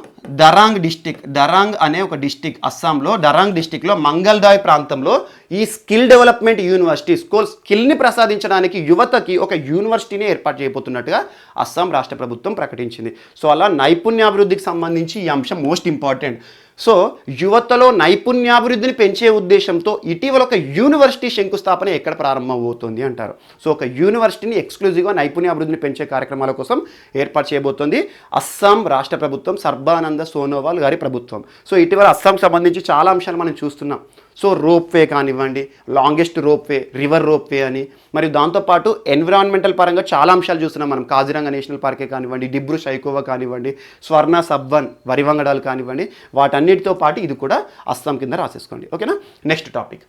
దరాంగ్ అనే ఒక డిస్టిక్, అస్సాంలో దరాంగ్ డిస్టిక్లో మంగల్దాయ్ ప్రాంతంలో ఈ స్కిల్ డెవలప్మెంట్ యూనివర్సిటీ స్కిల్ని ప్రసాదించడానికి యువతకి ఒక యూనివర్సిటీని ఏర్పాటు చేయబోతున్నట్టుగా అస్సాం రాష్ట్ర ప్రభుత్వం ప్రకటించింది. సో అలా నైపుణ్యాభివృద్ధికి సంబంధించి ఈ అంశం మోస్ట్ ఇంపార్టెంట్. సో యువతలో నైపుణ్యాభివృద్ధిని పెంచే ఉద్దేశంతో ఇటీవల ఒక యూనివర్సిటీ శంకుస్థాపన ఎక్కడ ప్రారంభమవుతుంది అంటారు. సో ఒక యూనివర్సిటీని ఎక్స్క్లూజివ్గా నైపుణ్యాభివృద్ధిని పెంచే కార్యక్రమాల కోసం ఏర్పాటు చేయబోతోంది అస్సాం రాష్ట్ర ప్రభుత్వం, సర్బానంద సోనోవాల్ గారి ప్రభుత్వం. సో ఇటీవల అస్సాంకి సంబంధించి చాలా అంశాలు మనం చూస్తున్నాం. సో రోప్ వే కానివ్వండి, longest rope way, river rope way అని, మరియు దాంతోపాటు ఎన్విరాన్మెంటల్ పరంగా చాలా అంశాలు చూస్తున్నాం మనం. కాజిరంగ నేషనల్ పార్కే కానివ్వండి, డిబ్రూ సైకోవా కానివ్వండి, స్వర్ణ సబ్వన్ వరివంగడాలు కానివ్వండి, వాటన్నిటితో పాటు ఇది కూడా అస్సాం కింద రాసేసుకోండి. ఓకేనా. Next topic.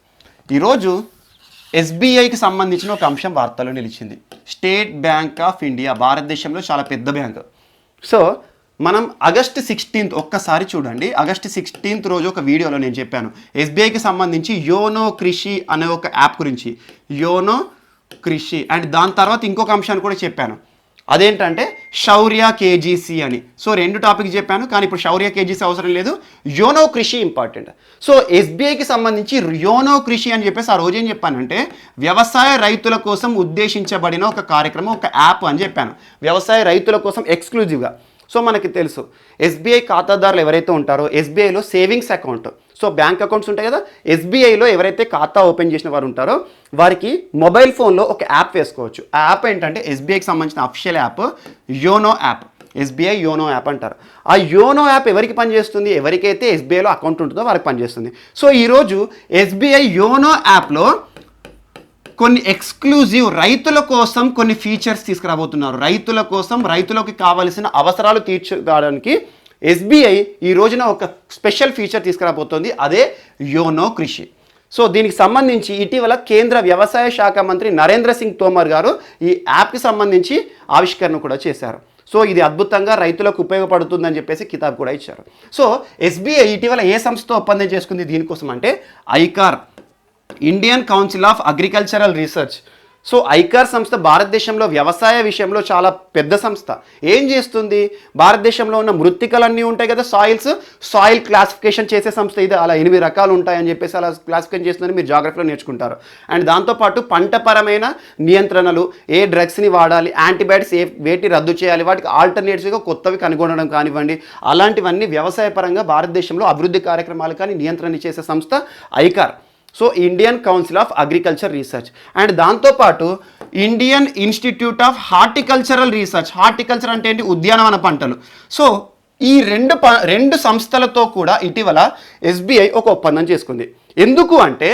ఈరోజు ఎస్బీఐకి సంబంధించిన ఒక అంశం వార్తల్లో నిలిచింది. స్టేట్ బ్యాంక్ ఆఫ్ ఇండియా భారతదేశంలో చాలా పెద్ద బ్యాంక్. సో మనం ఆగస్టు 16 ఒక్కసారి చూడండి. ఆగస్టు 16 రోజు ఒక వీడియోలో నేను చెప్పాను ఎస్బీఐకి సంబంధించి యోనో కృషి అనే ఒక యాప్ గురించి, యోనో కృషి. అండ్ దాని తర్వాత ఇంకొక అంశాన్ని కూడా చెప్పాను, అదేంటంటే శౌర్య కేజీసీ అని. సో 2 టాపిక్ చెప్పాను, కానీ ఇప్పుడు శౌర్య కేజీసీ అవసరం లేదు, యోనో కృషి ఇంపార్టెంట్. సో ఎస్బీఐకి సంబంధించి యోనో కృషి అని చెప్పేసి ఆ రోజు ఏం చెప్పానంటే వ్యవసాయ రైతుల కోసం ఉద్దేశించబడిన ఒక కార్యక్రమం, ఒక యాప్ అని చెప్పాను, వ్యవసాయ రైతుల కోసం ఎక్స్క్లూజివ్గా. సో మనకి తెలుసు ఎస్బీఐ ఖాతాదారులు ఎవరైతే ఉంటారో ఎస్బీఐలో savings account, so bank accounts ఉంటాయి కదా, ఎస్బీఐలో ఎవరైతే ఖాతా ఓపెన్ చేసిన వారు ఉంటారో వారికి మొబైల్ ఫోన్లో ఒక యాప్ వేసుకోవచ్చు. ఆ యాప్ ఏంటంటే ఎస్బీఐకి సంబంధించిన official app YONO app, SBI YONO app అంటారు. ఆ యోనో యాప్ ఎవరికి పనిచేస్తుంది, ఎవరికైతే ఎస్బీఐలో అకౌంట్ ఉంటుందో వారికి పనిచేస్తుంది. సో ఈరోజు ఎస్బీఐ యోనో యాప్లో కొన్ని ఎక్స్క్లూజివ్ రైతుల కోసం కొన్ని ఫీచర్స్ తీసుకురాబోతున్నారు. రైతుల కోసం, రైతులకు కావలసిన అవసరాలు తీర్చడానికి ఎస్బీఐ ఈ రోజున ఒక స్పెషల్ ఫీచర్ తీసుకురాబోతోంది, అదే యోనో కృషి. సో దీనికి సంబంధించి ఇటీవల కేంద్ర వ్యవసాయ శాఖ మంత్రి నరేంద్ర సింగ్ తోమర్ గారు ఈ యాప్కి సంబంధించి ఆవిష్కరణ కూడా చేశారు. సో ఇది అద్భుతంగా రైతులకు ఉపయోగపడుతుందని చెప్పేసి కితాబ్ కూడా ఇచ్చారు. సో ఎస్బీఐ ఇటీవల ఏ సంస్థతో ఒప్పందం చేసుకుంది దీనికోసం అంటే ICAR, Indian council of agricultural research. So ICAR సంస్థ భారతదేశంలో వ్యవసాయ విషయంలో చాలా పెద్ద సంస్థ. ఏం చేస్తుంది, భారతదేశంలో ఉన్న మృత్తికలన్నీ ఉంటాయి కదా, సాయిల్ క్లాసిఫికేషన్ చేసే సంస్థ ఇది. అలా 8 రకాలు ఉంటాయని చెప్పేసి అలా క్లాసిఫికేషన్ చేస్తుందని మీరు జాగ్రఫీలో నేర్చుకుంటారు. అండ్ దాంతోపాటు పంటపరమైన నియంత్రణలు, ఏ డ్రగ్స్ని వాడాలి, యాంటీబయాటిక్స్ వేటి రద్దు చేయాలి, వాటికి ఆల్టర్నేటివ్గా కొత్తవి కనుగొనడం కానివ్వండి, అలాంటివన్నీ వ్యవసాయ పరంగా భారతదేశంలో అభివృద్ధి కార్యక్రమాలు కానీ నియంత్రణ చేసే సంస్థ ICAR. So Indian council of agriculture research. And దాంతోపాటు Indian institute of horticultural research. Horticulture అంటే ఏంటి, ఉద్యానవన పంటలు. సో ఈ రెండు సంస్థలతో కూడా ఇటీవల ఎస్బీఐ ఒక ఒప్పందం చేసుకుంది. ఎందుకు అంటే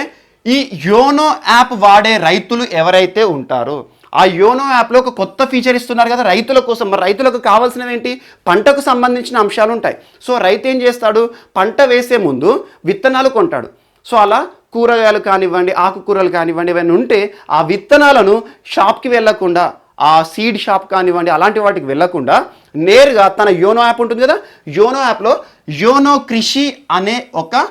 ఈ యోనో యాప్ వాడే రైతులు ఎవరైతే ఉంటారో ఆ యోనో యాప్లో ఒక కొత్త ఫీచర్ ఇస్తున్నారు కదా రైతుల కోసం. మరి రైతులకు కావాల్సినవి ఏంటి, పంటకు సంబంధించిన అంశాలు ఉంటాయి. సో రైతు ఏం చేస్తాడు, పంట వేసే ముందు విత్తనాలు కొంటాడు. సో అలా కూరగాయలు కానివ్వండి, ఆకుకూరలు కానివ్వండి, ఇవన్నీ ఉంటే ఆ విత్తనాలను షాప్కి వెళ్ళకుండా, ఆ సీడ్ షాప్ కానివ్వండి అలాంటి వాటికి వెళ్ళకుండా నేరుగా తన యోనో యాప్ ఉంటుంది కదా, యోనో యాప్లో యోనో కృషి అనే ఒక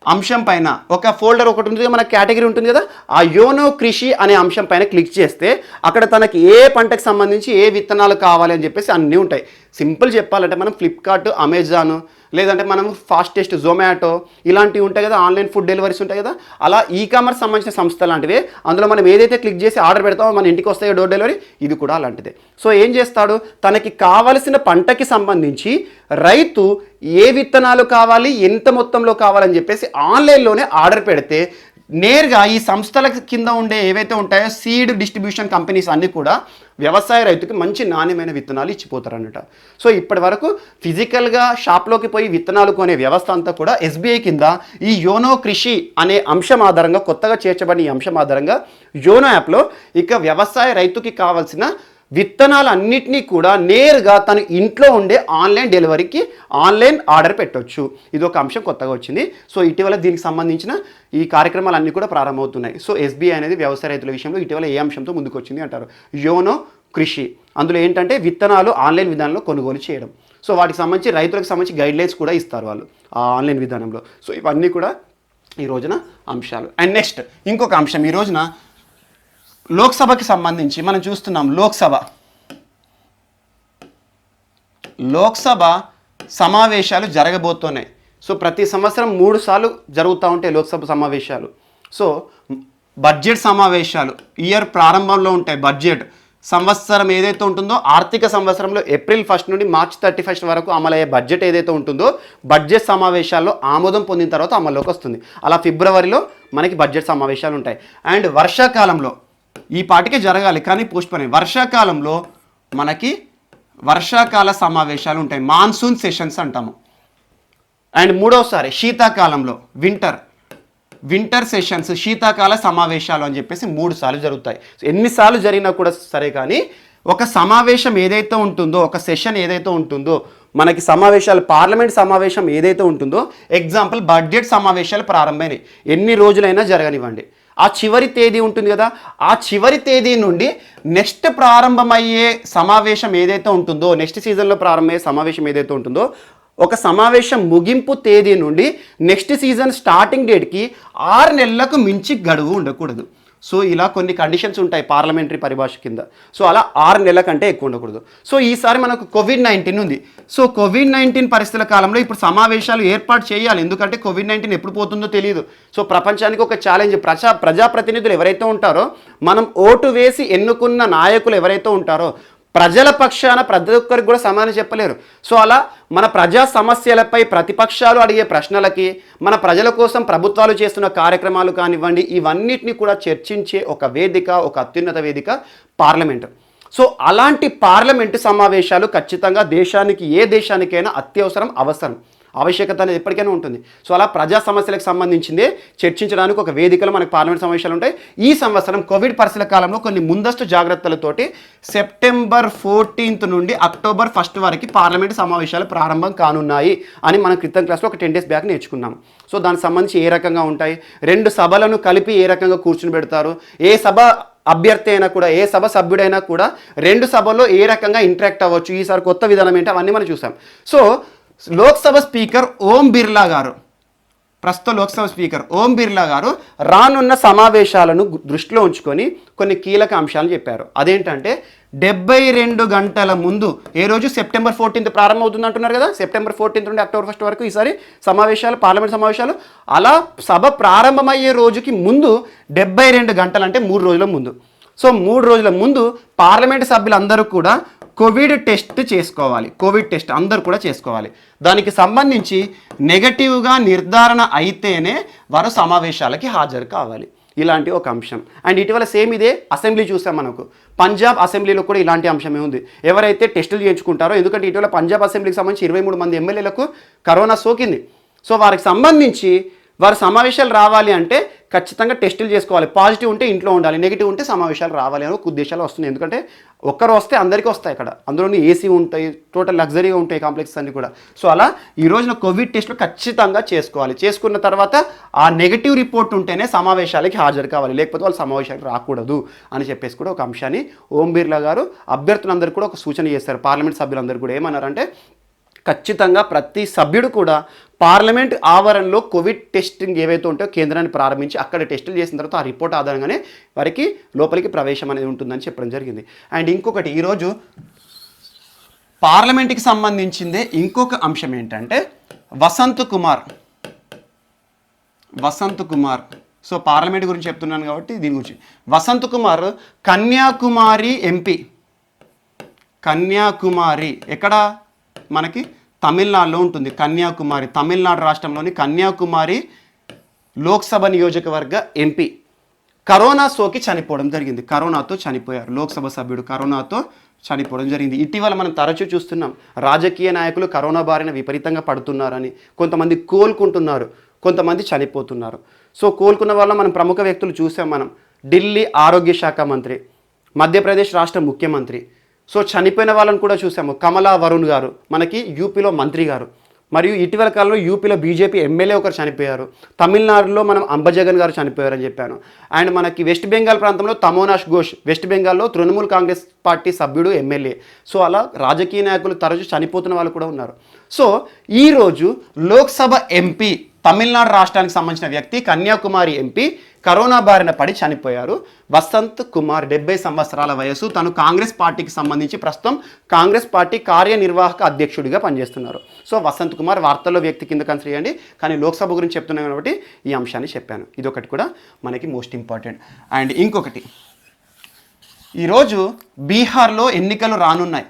అంశం పైన ఒక ఫోల్డర్ ఒకటి ఉంటుంది కదా, మన కేటగిరీ ఉంటుంది కదా, ఆ యోనో కృషి అనే అంశం పైన క్లిక్ చేస్తే అక్కడ తనకి ఏ పంటకు సంబంధించి ఏ విత్తనాలు కావాలి అని చెప్పేసి అన్నీ ఉంటాయి. సింపుల్ చెప్పాలంటే మనం ఫ్లిప్కార్ట్, అమెజాన్, లేదంటే మనం ఫాస్టెస్ట్, జొమాటో ఇలాంటివి ఉంటాయి కదా, ఆన్లైన్ ఫుడ్ డెలివరీస్ ఉంటాయి కదా, అలా ఈ కామర్స్ సంబంధించిన సంస్థ లాంటివి. అందులో మనం ఏదైతే క్లిక్ చేసి ఆర్డర్ పెడతామో మన ఇంటికి వస్తాయో డోర్ డెలివరీ, ఇది కూడా అలాంటిదే. సో ఏం చేస్తాడు, తనకి కావలసిన పంటకి సంబంధించి రైతు ఏ విత్తనాలు కావాలి, ఎంత మొత్తంలో కావాలని చెప్పేసి ఆన్లైన్లోనే ఆర్డర్ పెడితే నేరుగా ఈ సంస్థల కింద ఉండే ఏవైతే ఉంటాయో సీడ్ డిస్ట్రిబ్యూషన్ కంపెనీస్ అన్నీ కూడా వ్యవసాయ రైతుకి మంచి నాణ్యమైన విత్తనాలు ఇచ్చిపోతారన్నట. సో ఇప్పటి వరకు ఫిజికల్గా షాప్లోకి పోయి విత్తనాలు కొనే వ్యవస్థ అంతా కూడా ఎస్బీఐ కింద ఈ యోనో కృషి అనే అంశం ఆధారంగా, కొత్తగా చేర్చబడిన ఈ అంశం ఆధారంగా యోనో యాప్లో ఇక వ్యవసాయ రైతుకి కావాల్సిన విత్తనాలు అన్నిటినీ కూడా నేరుగా తన ఇంట్లో ఉండే ఆన్లైన్ డెలివరీకి ఆన్లైన్ ఆర్డర్ పెట్టవచ్చు. ఇది ఒక అంశం కొత్తగా వచ్చింది. సో ఇటీవల దీనికి సంబంధించిన ఈ కార్యక్రమాలన్నీ కూడా ప్రారంభమవుతున్నాయి. సో ఎస్బీఐ అనేది వ్యవసాయ రైతుల విషయంలో ఇటీవల ఏ అంశంతో ముందుకు వచ్చింది అంటారు, యోనో కృషి. అందులో ఏంటంటే విత్తనాలు ఆన్లైన్ విధానంలో కొనుగోలు చేయడం. సో వాటికి సంబంధించి రైతులకు సంబంధించి గైడ్లైన్స్ కూడా ఇస్తారు వాళ్ళు ఆ ఆన్లైన్ విధానంలో. సో ఇవన్నీ కూడా ఈ రోజున అంశాలు. అండ్ నెక్స్ట్ ఇంకొక అంశం, ఈ రోజున లోక్సభకి సంబంధించి మనం చూస్తున్నాం. లోక్సభ లోక్సభ సమావేశాలు జరగబోతున్నాయి. సో ప్రతి సంవత్సరం 3 సార్లు జరుగుతూ ఉంటాయి లోక్సభ సమావేశాలు. సో బడ్జెట్ సమావేశాలు ఇయర్ ప్రారంభంలో ఉంటాయి. బడ్జెట్ సంవత్సరం ఏదైతే ఉంటుందో ఆర్థిక సంవత్సరంలో ఏప్రిల్ 1 నుండి మార్చ్ 31 వరకు అమలయ్యే బడ్జెట్ ఏదైతే ఉంటుందో బడ్జెట్ సమావేశాల్లో ఆమోదం పొందిన తర్వాత అమల్లోకి వస్తుంది. అలా ఫిబ్రవరిలో మనకి బడ్జెట్ సమావేశాలు ఉంటాయి. అండ్ వర్షాకాలంలో ఈ పాటికే జరగాలి కానీ పోస్ట్పోన్ అయ్యి, వర్షాకాలంలో మనకి వర్షాకాల సమావేశాలు ఉంటాయి, మాన్సూన్ సెషన్స్ అంటాము. అండ్ మూడవసారి శీతాకాలంలో వింటర్ సెషన్స్, శీతాకాల సమావేశాలు అని చెప్పేసి 3 సార్లు జరుగుతాయి. ఎన్నిసార్లు జరిగినా కూడా సరే కానీ ఒక సమావేశం ఏదైతే ఉంటుందో, ఒక సెషన్ ఏదైతే ఉంటుందో, మనకి సమావేశాలు పార్లమెంట్ సమావేశం ఏదైతే ఉంటుందో, ఎగ్జాంపుల్ బడ్జెట్ సమావేశాలు ప్రారంభమైనాయి, ఎన్ని రోజులైనా జరగనివ్వండి, ఆ చివరి తేదీ ఉంటుంది కదా, ఆ చివరి తేదీ నుండి నెక్స్ట్ ప్రారంభమయ్యే సమావేశం ఏదైతే ఉంటుందో, నెక్స్ట్ సీజన్లో ప్రారంభమయ్యే సమావేశం ఏదైతే ఉంటుందో, ఒక సమావేశం ముగింపు తేదీ నుండి నెక్స్ట్ సీజన్ స్టార్టింగ్ డేట్కి 6 నెలలకు మించి గడువు ఉండకూడదు. సో ఇలా కొన్ని కండిషన్స్ ఉంటాయి పార్లమెంటరీ పరిభాష కింద. సో అలా 6 నెలల కంటే ఎక్కువ ఉండకూడదు. సో ఈసారి మనకు కోవిడ్-19 ఉంది. సో కోవిడ్-19 పరిస్థితుల కాలంలో ఇప్పుడు సమావేశాలు ఏర్పాటు చేయాలి, ఎందుకంటే కోవిడ్-19 ఎప్పుడు పోతుందో తెలియదు. సో ప్రపంచానికి ఒక ఛాలెంజ్, ప్రజాప్రతినిధులు ఎవరైతే ఉంటారో, మనం ఓటు వేసి ఎన్నుకున్న నాయకులు ఎవరైతే ఉంటారో, ప్రజల పక్షాన ప్రతి ఒక్కరికి కూడా సమాధానం చెప్పలేరు. సో అలా మన ప్రజా సమస్యలపై ప్రతిపక్షాలు అడిగే ప్రశ్నలకి, మన ప్రజల కోసం ప్రభుత్వాలు చేస్తున్న కార్యక్రమాలు కానివ్వండి, ఇవన్నిటిని కూడా చర్చించే ఒక వేదిక, ఒక అత్యున్నత వేదిక పార్లమెంటు. సో అలాంటి పార్లమెంటు సమావేశాలు ఖచ్చితంగా దేశానికి, ఏ దేశానికైనా అవసరం, ఆవశ్యకత అనేది ఎప్పటికైనా ఉంటుంది. సో అలా ప్రజా సమస్యలకు సంబంధించిందే చర్చించడానికి ఒక వేదికలో మనకు పార్లమెంట్ సమావేశాలు ఉంటాయి. ఈ సంవత్సరం కోవిడ్ పరిస్థితుల కాలంలో కొన్ని ముందస్తు జాగ్రత్తలతోటి సెప్టెంబర్ 14 నుండి అక్టోబర్ 1 వరకు పార్లమెంట్ సమావేశాలు ప్రారంభం కానున్నాయి అని మనం క్రితం క్లాస్లో ఒక 10 days బ్యాక్ నేర్చుకున్నాం. సో దానికి సంబంధించి ఏ రకంగా ఉంటాయి, 2 సభలను కలిపి ఏ రకంగా కూర్చుని పెడతారు, ఏ సభ అభ్యర్థి అయినా కూడా, ఏ సభ సభ్యుడైనా కూడా 2 సభల్లో ఏ రకంగా ఇంటరాక్ట్ అవ్వచ్చు, ఈసారి కొత్త విధానం ఏంటి, అవన్నీ మనం చూసాం. సో లోక్సభ స్పీకర్ ఓం బిర్లా గారు, ప్రస్తుత లోక్సభ స్పీకర్ ఓం బిర్లా గారు రానున్న సమావేశాలను దృష్టిలో ఉంచుకొని కొన్ని కీలక అంశాలు చెప్పారు. అదేంటంటే 72 గంటల ముందు, ఏ రోజు సెప్టెంబర్ 14 ప్రారంభం అవుతుంది అంటున్నారు కదా, సెప్టెంబర్ 14 నుండి అక్టోబర్ 1 వరకు ఈసారి సమావేశాలు, పార్లమెంట్ సమావేశాలు. అలా సభ ప్రారంభమయ్యే రోజుకి ముందు 72 గంటలు అంటే 3 రోజుల ముందు. సో 3 రోజుల ముందు పార్లమెంట్ సభ్యులందరూ కూడా కోవిడ్ టెస్ట్ చేసుకోవాలి. కోవిడ్ టెస్ట్ అందరూ కూడా చేసుకోవాలి. దానికి సంబంధించి నెగటివ్గా నిర్ధారణ అయితేనే వారు సమావేశాలకి హాజరు కావాలి. ఇలాంటి ఒక అంశం. అండ్ ఇటీవల సేమ్ ఇదే అసెంబ్లీ చూసాం మనకు. పంజాబ్ అసెంబ్లీలో కూడా ఇలాంటి అంశమే ఉంది. ఎవరైతే టెస్టులు చేయించుకుంటారో, ఎందుకంటే ఇటీవల పంజాబ్ అసెంబ్లీకి సంబంధించి 23 మంది ఎమ్మెల్యేలకు కరోనా సోకింది. సో వారికి సంబంధించి వారు సమావేశాలు రావాలి అంటే ఖచ్చితంగా టెస్టులు చేసుకోవాలి. పాజిటివ్ ఉంటే ఇంట్లో ఉండాలి, నెగిటివ్ ఉంటే సమావేశాలు రావాలి అని ఒక ఉద్దేశాలు వస్తున్నాయి. ఎందుకంటే ఒక్కరు వస్తే అందరికీ వస్తాయి, ఇక్కడ అందులోని ఏసీ ఉంటాయి, టోటల్ లగ్జరీగా ఉంటాయి కాంప్లెక్స్ అన్ని కూడా. సో అలా ఈ రోజున కోవిడ్ టెస్టులు ఖచ్చితంగా చేసుకోవాలి. చేసుకున్న తర్వాత ఆ నెగిటివ్ రిపోర్ట్ ఉంటేనే సమావేశాలకి హాజరు కావాలి, లేకపోతే వాళ్ళు సమావేశాలకు రాకూడదు అని చెప్పేసి కూడా ఒక అంశాన్ని ఓం బిర్లా గారు అభ్యర్థులందరూ కూడా ఒక సూచన చేస్తారు. పార్లమెంట్ సభ్యులందరూ కూడా ఏమన్నారంటే, ఖచ్చితంగా ప్రతి సభ్యుడు కూడా పార్లమెంట్ ఆవరణలో కోవిడ్ టెస్టింగ్ ఏవైతే ఉంటాయో కేంద్రాన్ని ప్రారంభించి అక్కడ టెస్టులు చేసిన తర్వాత ఆ రిపోర్ట్ ఆధారంగానే వారికి లోపలికి ప్రవేశం అనేది ఉంటుందని చెప్పడం జరిగింది. అండ్ ఇంకొకటి, ఈరోజు పార్లమెంట్కి సంబంధించిందే ఇంకొక అంశం ఏంటంటే వసంత్ కుమార్. సో పార్లమెంట్ గురించి చెప్తున్నాను కాబట్టి దీని గురించి. వసంత్ కుమార్ కన్యాకుమారి ఎంపీ. కన్యాకుమారి ఎక్కడ మనకి తమిళనాడులో ఉంటుంది. కన్యాకుమారి తమిళనాడు రాష్ట్రంలోని కన్యాకుమారి లోక్సభ నియోజకవర్గ ఎంపీ కరోనా సోకి చనిపోవడం జరిగింది. కరోనాతో చనిపోయారు. లోక్సభ సభ్యుడు కరోనాతో చనిపోవడం జరిగింది. ఇటీవల మనం తరచూ చూస్తున్నాం, రాజకీయ నాయకులు కరోనా బారిన విపరీతంగా పడుతున్నారని, కొంతమంది కోలుకుంటున్నారు, కొంతమంది చనిపోతున్నారు. సో కోలుకున్న వల్ల మనం ప్రముఖ వ్యక్తులు చూసాం. మనం ఢిల్లీ ఆరోగ్య శాఖ మంత్రి, మధ్యప్రదేశ్ రాష్ట్ర ముఖ్యమంత్రి. సో చనిపోయిన వాళ్ళని కూడా చూసాము. కమలా వరుణ్ గారు మనకి యూపీలో మంత్రి గారు, మరియు ఇటీవల కాలంలో యూపీలో బీజేపీ ఎమ్మెల్యే ఒకరు చనిపోయారు. తమిళనాడులో మనం అంబజగన్ గారు చనిపోయారని చెప్పాను. అండ్ మనకి వెస్ట్ బెంగాల్ ప్రాంతంలో తమోనాష్ ఘోష్, వెస్ట్ బెంగాల్లో తృణమూల్ కాంగ్రెస్ పార్టీ సభ్యుడు ఎమ్మెల్యే. సో అలా రాజకీయ నాయకులు తరచు చనిపోతున్న వాళ్ళు కూడా ఉన్నారు. సో ఈరోజు లోక్సభ ఎంపీ తమిళనాడు రాష్ట్రానికి సంబంధించిన వ్యక్తి, కన్యాకుమారి ఎంపీ కరోనా బారిన పడి చనిపోయారు. వసంత్ కుమార్ 70 సంవత్సరాల వయసు. తను కాంగ్రెస్ పార్టీకి సంబంధించి ప్రస్తుతం కాంగ్రెస్ పార్టీ కార్యనిర్వాహక అధ్యక్షుడిగా పనిచేస్తున్నారు. సో వసంత్ కుమార్ వార్తల్లో వ్యక్తి కింద కన్సిడర్ చేయండి, కానీ లోక్సభ గురించి చెప్తున్నాను కాబట్టి ఈ అంశాన్ని చెప్పాను. ఇదొకటి కూడా మనకి మోస్ట్ ఇంపార్టెంట్. అండ్ ఇంకొకటి, ఈరోజు బీహార్లో ఎన్నికలు రానున్నాయి.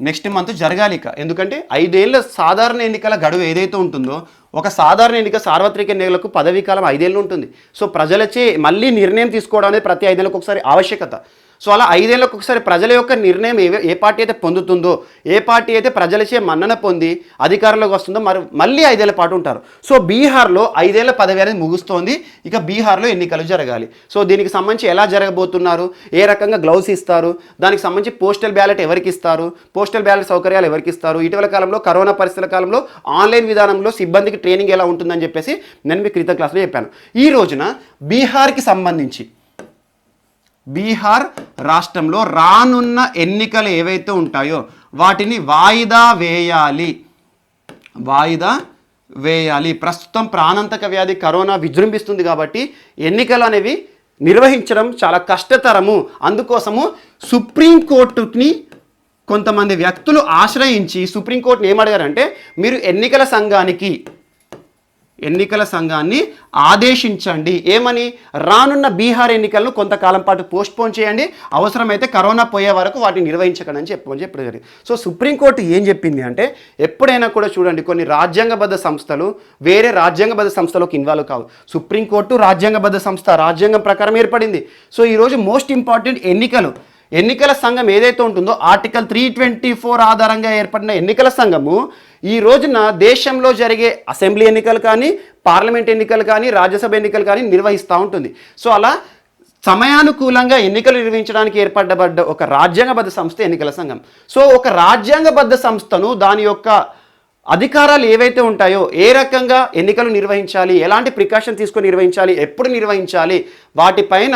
నెక్స్ట్ మంత్ జరగాలి ఇక. ఎందుకంటే 5 ఏళ్ళ సాధారణ ఎన్నికల గడువు ఏదైతే ఉంటుందో, ఒక సాధారణ ఎన్నిక సార్వత్రిక ఎన్నికలకు పదవీ కాలం 5 ఏళ్ళు ఉంటుంది. సో ప్రజలచే మళ్ళీ నిర్ణయం తీసుకోవడం అనేది ప్రతి 5 ఏళ్ళకు ఒకసారి ఆవశ్యకత. సో అలా 5 ఏళ్ళకు ఒకసారి ప్రజల యొక్క నిర్ణయం ఏ పార్టీ అయితే పొందుతుందో, ఏ పార్టీ అయితే ప్రజలచే మన్నన పొంది అధికారంలోకి వస్తుందో మళ్ళీ 5 ఏళ్ల పాటు ఉంటారు. సో బీహార్లో 5 ఏళ్ల పదవి అనేది ముగుస్తోంది. ఇక బీహార్లో ఎన్నికలు జరగాలి. సో దీనికి సంబంధించి ఎలా జరగబోతున్నారు, ఏ రకంగా గ్లౌస్ ఇస్తారు, దానికి సంబంధించి పోస్టల్ బ్యాలెట్ ఎవరికి ఇస్తారు, పోస్టల్ బ్యాలెట్ సౌకర్యాలు ఎవరికి ఇస్తారు, ఇటీవల కాలంలో కరోనా పరిస్థితుల కాలంలో ఆన్లైన్ విధానంలో సిబ్బందికి ట్రైనింగ్ ఎలా ఉంటుందని చెప్పేసి నేను మీకు క్రితం క్లాస్లో చెప్పాను. ఈ రోజున బీహార్కి సంబంధించి బీహార్ రాష్ట్రంలో రానున్న ఎన్నికలు ఏవైతే ఉంటాయో వాటిని వాయిదా వేయాలి. ప్రస్తుతం ప్రాణాంతక వ్యాధి కరోనా విజృంభిస్తుంది కాబట్టి ఎన్నికలు అనేవి నిర్వహించడం చాలా కష్టతరము. అందుకోసము సుప్రీంకోర్టుని కొంతమంది వ్యక్తులు ఆశ్రయించి సుప్రీంకోర్టుని ఏమడిగారంటే, మీరు ఎన్నికల సంఘాన్ని ఆదేశించండి. ఏమని? రానున్న బీహార్ ఎన్నికలను కొంతకాలం పాటు పోస్ట్పోన్ చేయండి, అవసరమైతే కరోనా పోయే వరకు వాటిని నిర్వహించకండి అని చెప్పడం జరిగింది. సో సుప్రీంకోర్టు ఏం చెప్పింది అంటే, ఎప్పుడైనా కూడా చూడండి, కొన్ని రాజ్యాంగబద్ధ సంస్థలు వేరే రాజ్యాంగబద్ధ సంస్థలోకి ఇన్వాల్వ్ కావు. సుప్రీంకోర్టు రాజ్యాంగబద్ధ సంస్థ, రాజ్యాంగం ప్రకారం ఏర్పడింది. సో ఈరోజు మోస్ట్ ఇంపార్టెంట్ ఎన్నికల సంఘం ఏదైతే ఉంటుందో ఆర్టికల్ 324 ఆధారంగా ఏర్పడిన ఎన్నికల సంఘము ఈ రోజున దేశంలో జరిగే అసెంబ్లీ ఎన్నికలు కానీ, పార్లమెంట్ ఎన్నికలు కానీ, రాజ్యసభ ఎన్నికలు కానీ నిర్వహిస్తూ ఉంటుంది. సో అలా సమయానుకూలంగా ఎన్నికలు నిర్వహించడానికి ఏర్పడ్డ ఒక రాజ్యాంగబద్ధ సంస్థ ఎన్నికల సంఘం. సో ఒక రాజ్యాంగబద్ధ సంస్థను దాని యొక్క అధికారాలు ఏవైతే ఉంటాయో, ఏ రకంగా ఎన్నికలు నిర్వహించాలి, ఎలాంటి ప్రికాషన్ తీసుకొని నిర్వహించాలి, ఎప్పుడు నిర్వహించాలి, వాటిపైన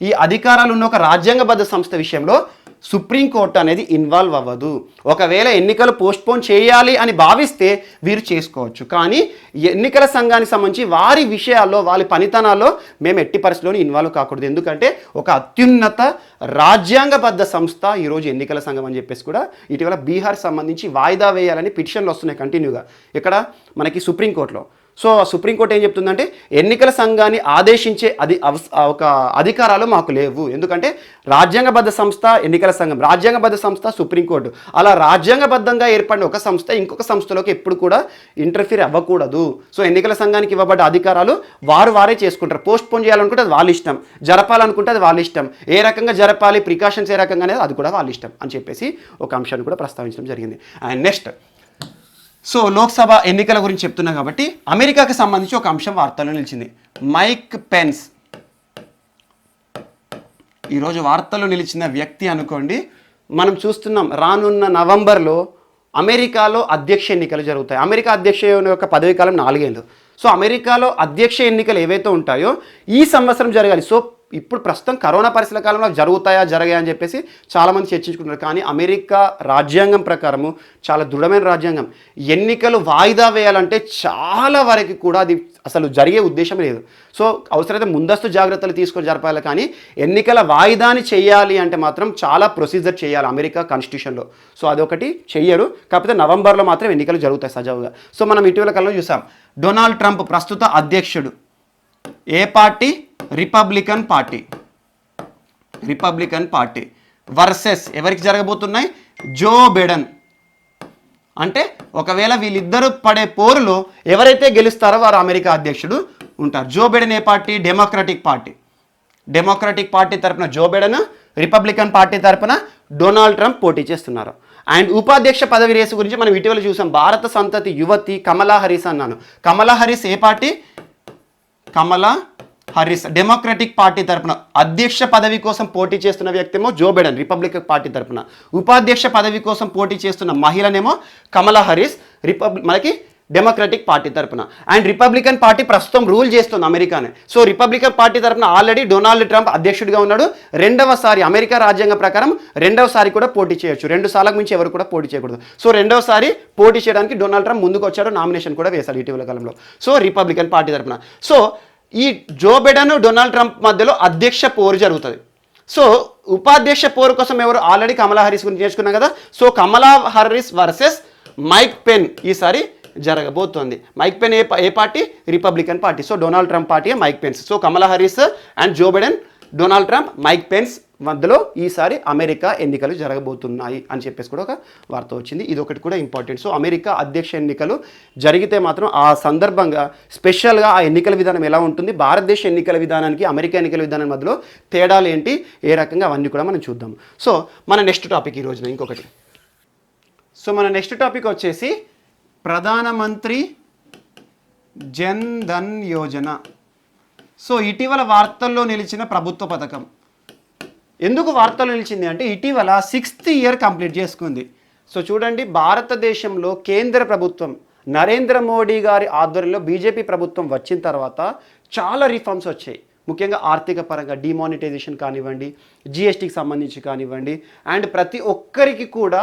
ఈ అధికారాలు ఉన్న ఒక రాజ్యాంగబద్ధ సంస్థ విషయంలో సుప్రీంకోర్టు అనేది ఇన్వాల్వ్ అవ్వదు. ఒకవేళ ఎన్నికలు పోస్ట్పోన్ చేయాలి అని భావిస్తే వీరు చేసుకోవచ్చు. కానీ ఎన్నికల సంఘానికి సంబంధించి వారి విషయాల్లో, వాళ్ళ పనితనాల్లో మేము ఎట్టి పరిస్థితుల్లోనూ ఇన్వాల్వ్ కాకూడదు. ఎందుకంటే ఒక అత్యున్నత రాజ్యాంగబద్ధ సంస్థ ఈరోజు ఎన్నికల సంఘం అని చెప్పేసి కూడా ఇటీవల బీహార్ సంబంధించి వాయిదా వేయాలని పిటిషన్లు వస్తున్నాయి కంటిన్యూగా ఇక్కడ మనకి సుప్రీంకోర్టులో. సో సుప్రీంకోర్టు ఏం చెప్తుందంటే, ఎన్నికల సంఘాన్ని ఆదేశించే ఒక అధికారాలు మాకు లేవు. ఎందుకంటే రాజ్యాంగబద్ధ సంస్థ ఎన్నికల సంఘం, రాజ్యాంగబద్ధ సంస్థ సుప్రీంకోర్టు. అలా రాజ్యాంగబద్ధంగా ఏర్పడిన ఒక సంస్థ ఇంకొక సంస్థలోకి ఎప్పుడు కూడా ఇంటర్ఫీర్ అవ్వకూడదు. సో ఎన్నికల సంఘానికి ఇవ్వబడ్డ అధికారాలు వారే చేసుకుంటారు. పోస్ట్ పోన్ చేయాలనుకుంటే అది వాళ్ళ ఇష్టం, జరపాలనుకుంటే అది వాళ్ళ ఇష్టం, ఏ రకంగా జరపాలి, ప్రికాషన్స్ ఏ రకంగా అనేది అది కూడా వాళ్ళ ఇష్టం అని చెప్పేసి ఒక అంశాన్ని కూడా ప్రస్తావించడం జరిగింది. అండ్ నెక్స్ట్, సో లోక్సభ ఎన్నికల గురించి చెప్తున్నా కాబట్టి అమెరికాకి సంబంధించి ఒక అంశం వార్తల్లో నిలిచింది. మైక్ పెన్స్ ఈరోజు వార్తల్లో నిలిచిన వ్యక్తి అనుకోండి. మనం చూస్తున్నాం, రానున్న నవంబర్లో అమెరికాలో అధ్యక్ష ఎన్నికలు జరుగుతాయి. అమెరికా అధ్యక్ష యొక్క పదవీ కాలం 4 ఏళ్ళు. సో అమెరికాలో అధ్యక్ష ఎన్నికలు ఏవైతే ఉంటాయో ఈ సంవత్సరం జరగాలి. సో ఇప్పుడు ప్రస్తుతం కరోనా పరిస్థితుల కాలంలో జరగాయా అని చెప్పేసి చాలామంది చర్చించుకుంటున్నారు. కానీ అమెరికా రాజ్యాంగం ప్రకారము చాలా దృఢమైన రాజ్యాంగం. ఎన్నికలు వాయిదా వేయాలంటే చాలా వరకు కూడా అది అసలు జరిగే ఉద్దేశం లేదు. సో అవసరమైతే ముందస్తు జాగ్రత్తలు తీసుకొని జరపాలి. కానీ ఎన్నికల వాయిదాని చేయాలి అంటే మాత్రం చాలా ప్రొసీజర్ చేయాలి అమెరికా కాన్స్టిట్యూషన్లో. సో అదొకటి చెయ్యరు. కాకపోతే నవంబర్లో మాత్రం ఎన్నికలు జరుగుతాయి సజావుగా. సో మనం ఇటీవల కాలంలో చూసాం, డొనాల్డ్ ట్రంప్ ప్రస్తుత అధ్యక్షుడు ఏ పార్టీ? రిపబ్లికన్ పార్టీ వర్సెస్ ఎవరికి జరగబోతున్నాయి? Joe Biden. అంటే ఒకవేళ వీళ్ళిద్దరూ పడే పోరులో ఎవరైతే గెలుస్తారో వారు అమెరికా అధ్యక్షుడు ఉంటారు. జో బైడెన్ ఏ పార్టీ? డెమోక్రటిక్ పార్టీ తరపున జో బైడెన్, రిపబ్లికన్ పార్టీ తరపున డొనాల్డ్ ట్రంప్ పోటీ చేస్తున్నారు. అండ్ ఉపాధ్యక్ష పదవి రేసు గురించి మనం ఇటీవల చూసాం. భారత సంతతి యువతి కమలా హారిస్ అన్నాను. కమలా హారిస్ ఏ పార్టీ? కమలా హారిస్ డెమోక్రటిక్ పార్టీ తరపున అధ్యక్ష పదవి కోసం పోటీ చేస్తున్న వ్యక్తేమో జో బైడెన్ రిపబ్లికన్ పార్టీ తరపున. ఉపాధ్యక్ష పదవి కోసం పోటీ చేస్తున్న మహిళనేమో కమలా హారిస్ మనకి డెమోక్రటిక్ పార్టీ తరపున. అండ్ రిపబ్లికన్ పార్టీ ప్రస్తుతం రూల్ చేస్తుంది అమెరికానే. సో రిపబ్లికన్ పార్టీ తరపున ఆల్రెడీ డొనాల్డ్ ట్రంప్ అధ్యక్షుడిగా ఉన్నాడు. రెండవసారి అమెరికా రాజ్యాంగం ప్రకారం రెండవసారి కూడా పోటీ చేయొచ్చు, 2 సార్లకు మించి ఎవరు కూడా పోటీ చేయకూడదు. సో రెండవసారి పోటీ చేయడానికి డొనాల్డ్ ట్రంప్ ముందుకు వచ్చాడు, నామినేషన్ కూడా వేశాడు ఇటీవల కాలంలో. సో రిపబ్లికన్ పార్టీ తరపున. సో ఈ జో బైడెన్ డొనాల్డ్ ట్రంప్ మధ్యలో అధ్యక్ష పోరు జరుగుతుంది. సో ఉపాధ్యక్ష పోరు కోసం ఎవరు ఆల్రెడీ కమలా హారిస్ గురించి నేర్చుకున్నాం కదా. So Kamala Harris versus Mike Pence ఈసారి జరగబోతోంది. మైక్ పెన్ ఏ పార్టీ? Republican party. So Donald Trump party Mike Pence. So Kamala Harris and Joe Biden, Donald Trump, Mike Pence మధ్యలో ఈసారి అమెరికా ఎన్నికలు జరగబోతున్నాయి అని చెప్పేసి కూడా ఒక వార్త వచ్చింది. ఇది ఒకటి కూడా ఇంపార్టెంట్. సో అమెరికా అధ్యక్ష ఎన్నికలు జరిగితే మాత్రం ఆ సందర్భంగా స్పెషల్గా ఆ ఎన్నికల విధానం ఎలా ఉంటుంది, భారతదేశ ఎన్నికల విధానానికి అమెరికా ఎన్నికల విధానం మధ్యలో తేడాలు ఏంటి, ఏ రకంగా అవన్నీ కూడా మనం చూద్దాం. సో మన నెక్స్ట్ టాపిక్ ఈ రోజున ఇంకొకటి. సో మన నెక్స్ట్ టాపిక్ వచ్చేసి ప్రధానమంత్రి జన్ ధన్ యోజన. సో ఇటీవల వార్తల్లో నిలిచిన ప్రభుత్వ పథకం. ఎందుకు వార్తల్లో నిలిచింది అంటే ఇటీవల 6th ఇయర్ కంప్లీట్ చేసుకుంది. సో చూడండి, భారతదేశంలో కేంద్ర ప్రభుత్వం నరేంద్ర మోడీ గారి ఆధ్వర్యంలో బీజేపీ ప్రభుత్వం వచ్చిన తర్వాత చాలా రిఫార్మ్స్ వచ్చాయి. ముఖ్యంగా ఆర్థిక పరంగా డిమానిటైజేషన్ కానివ్వండి, జిఎస్టీకి సంబంధించి కానివ్వండి, అండ్ ప్రతి ఒక్కరికి కూడా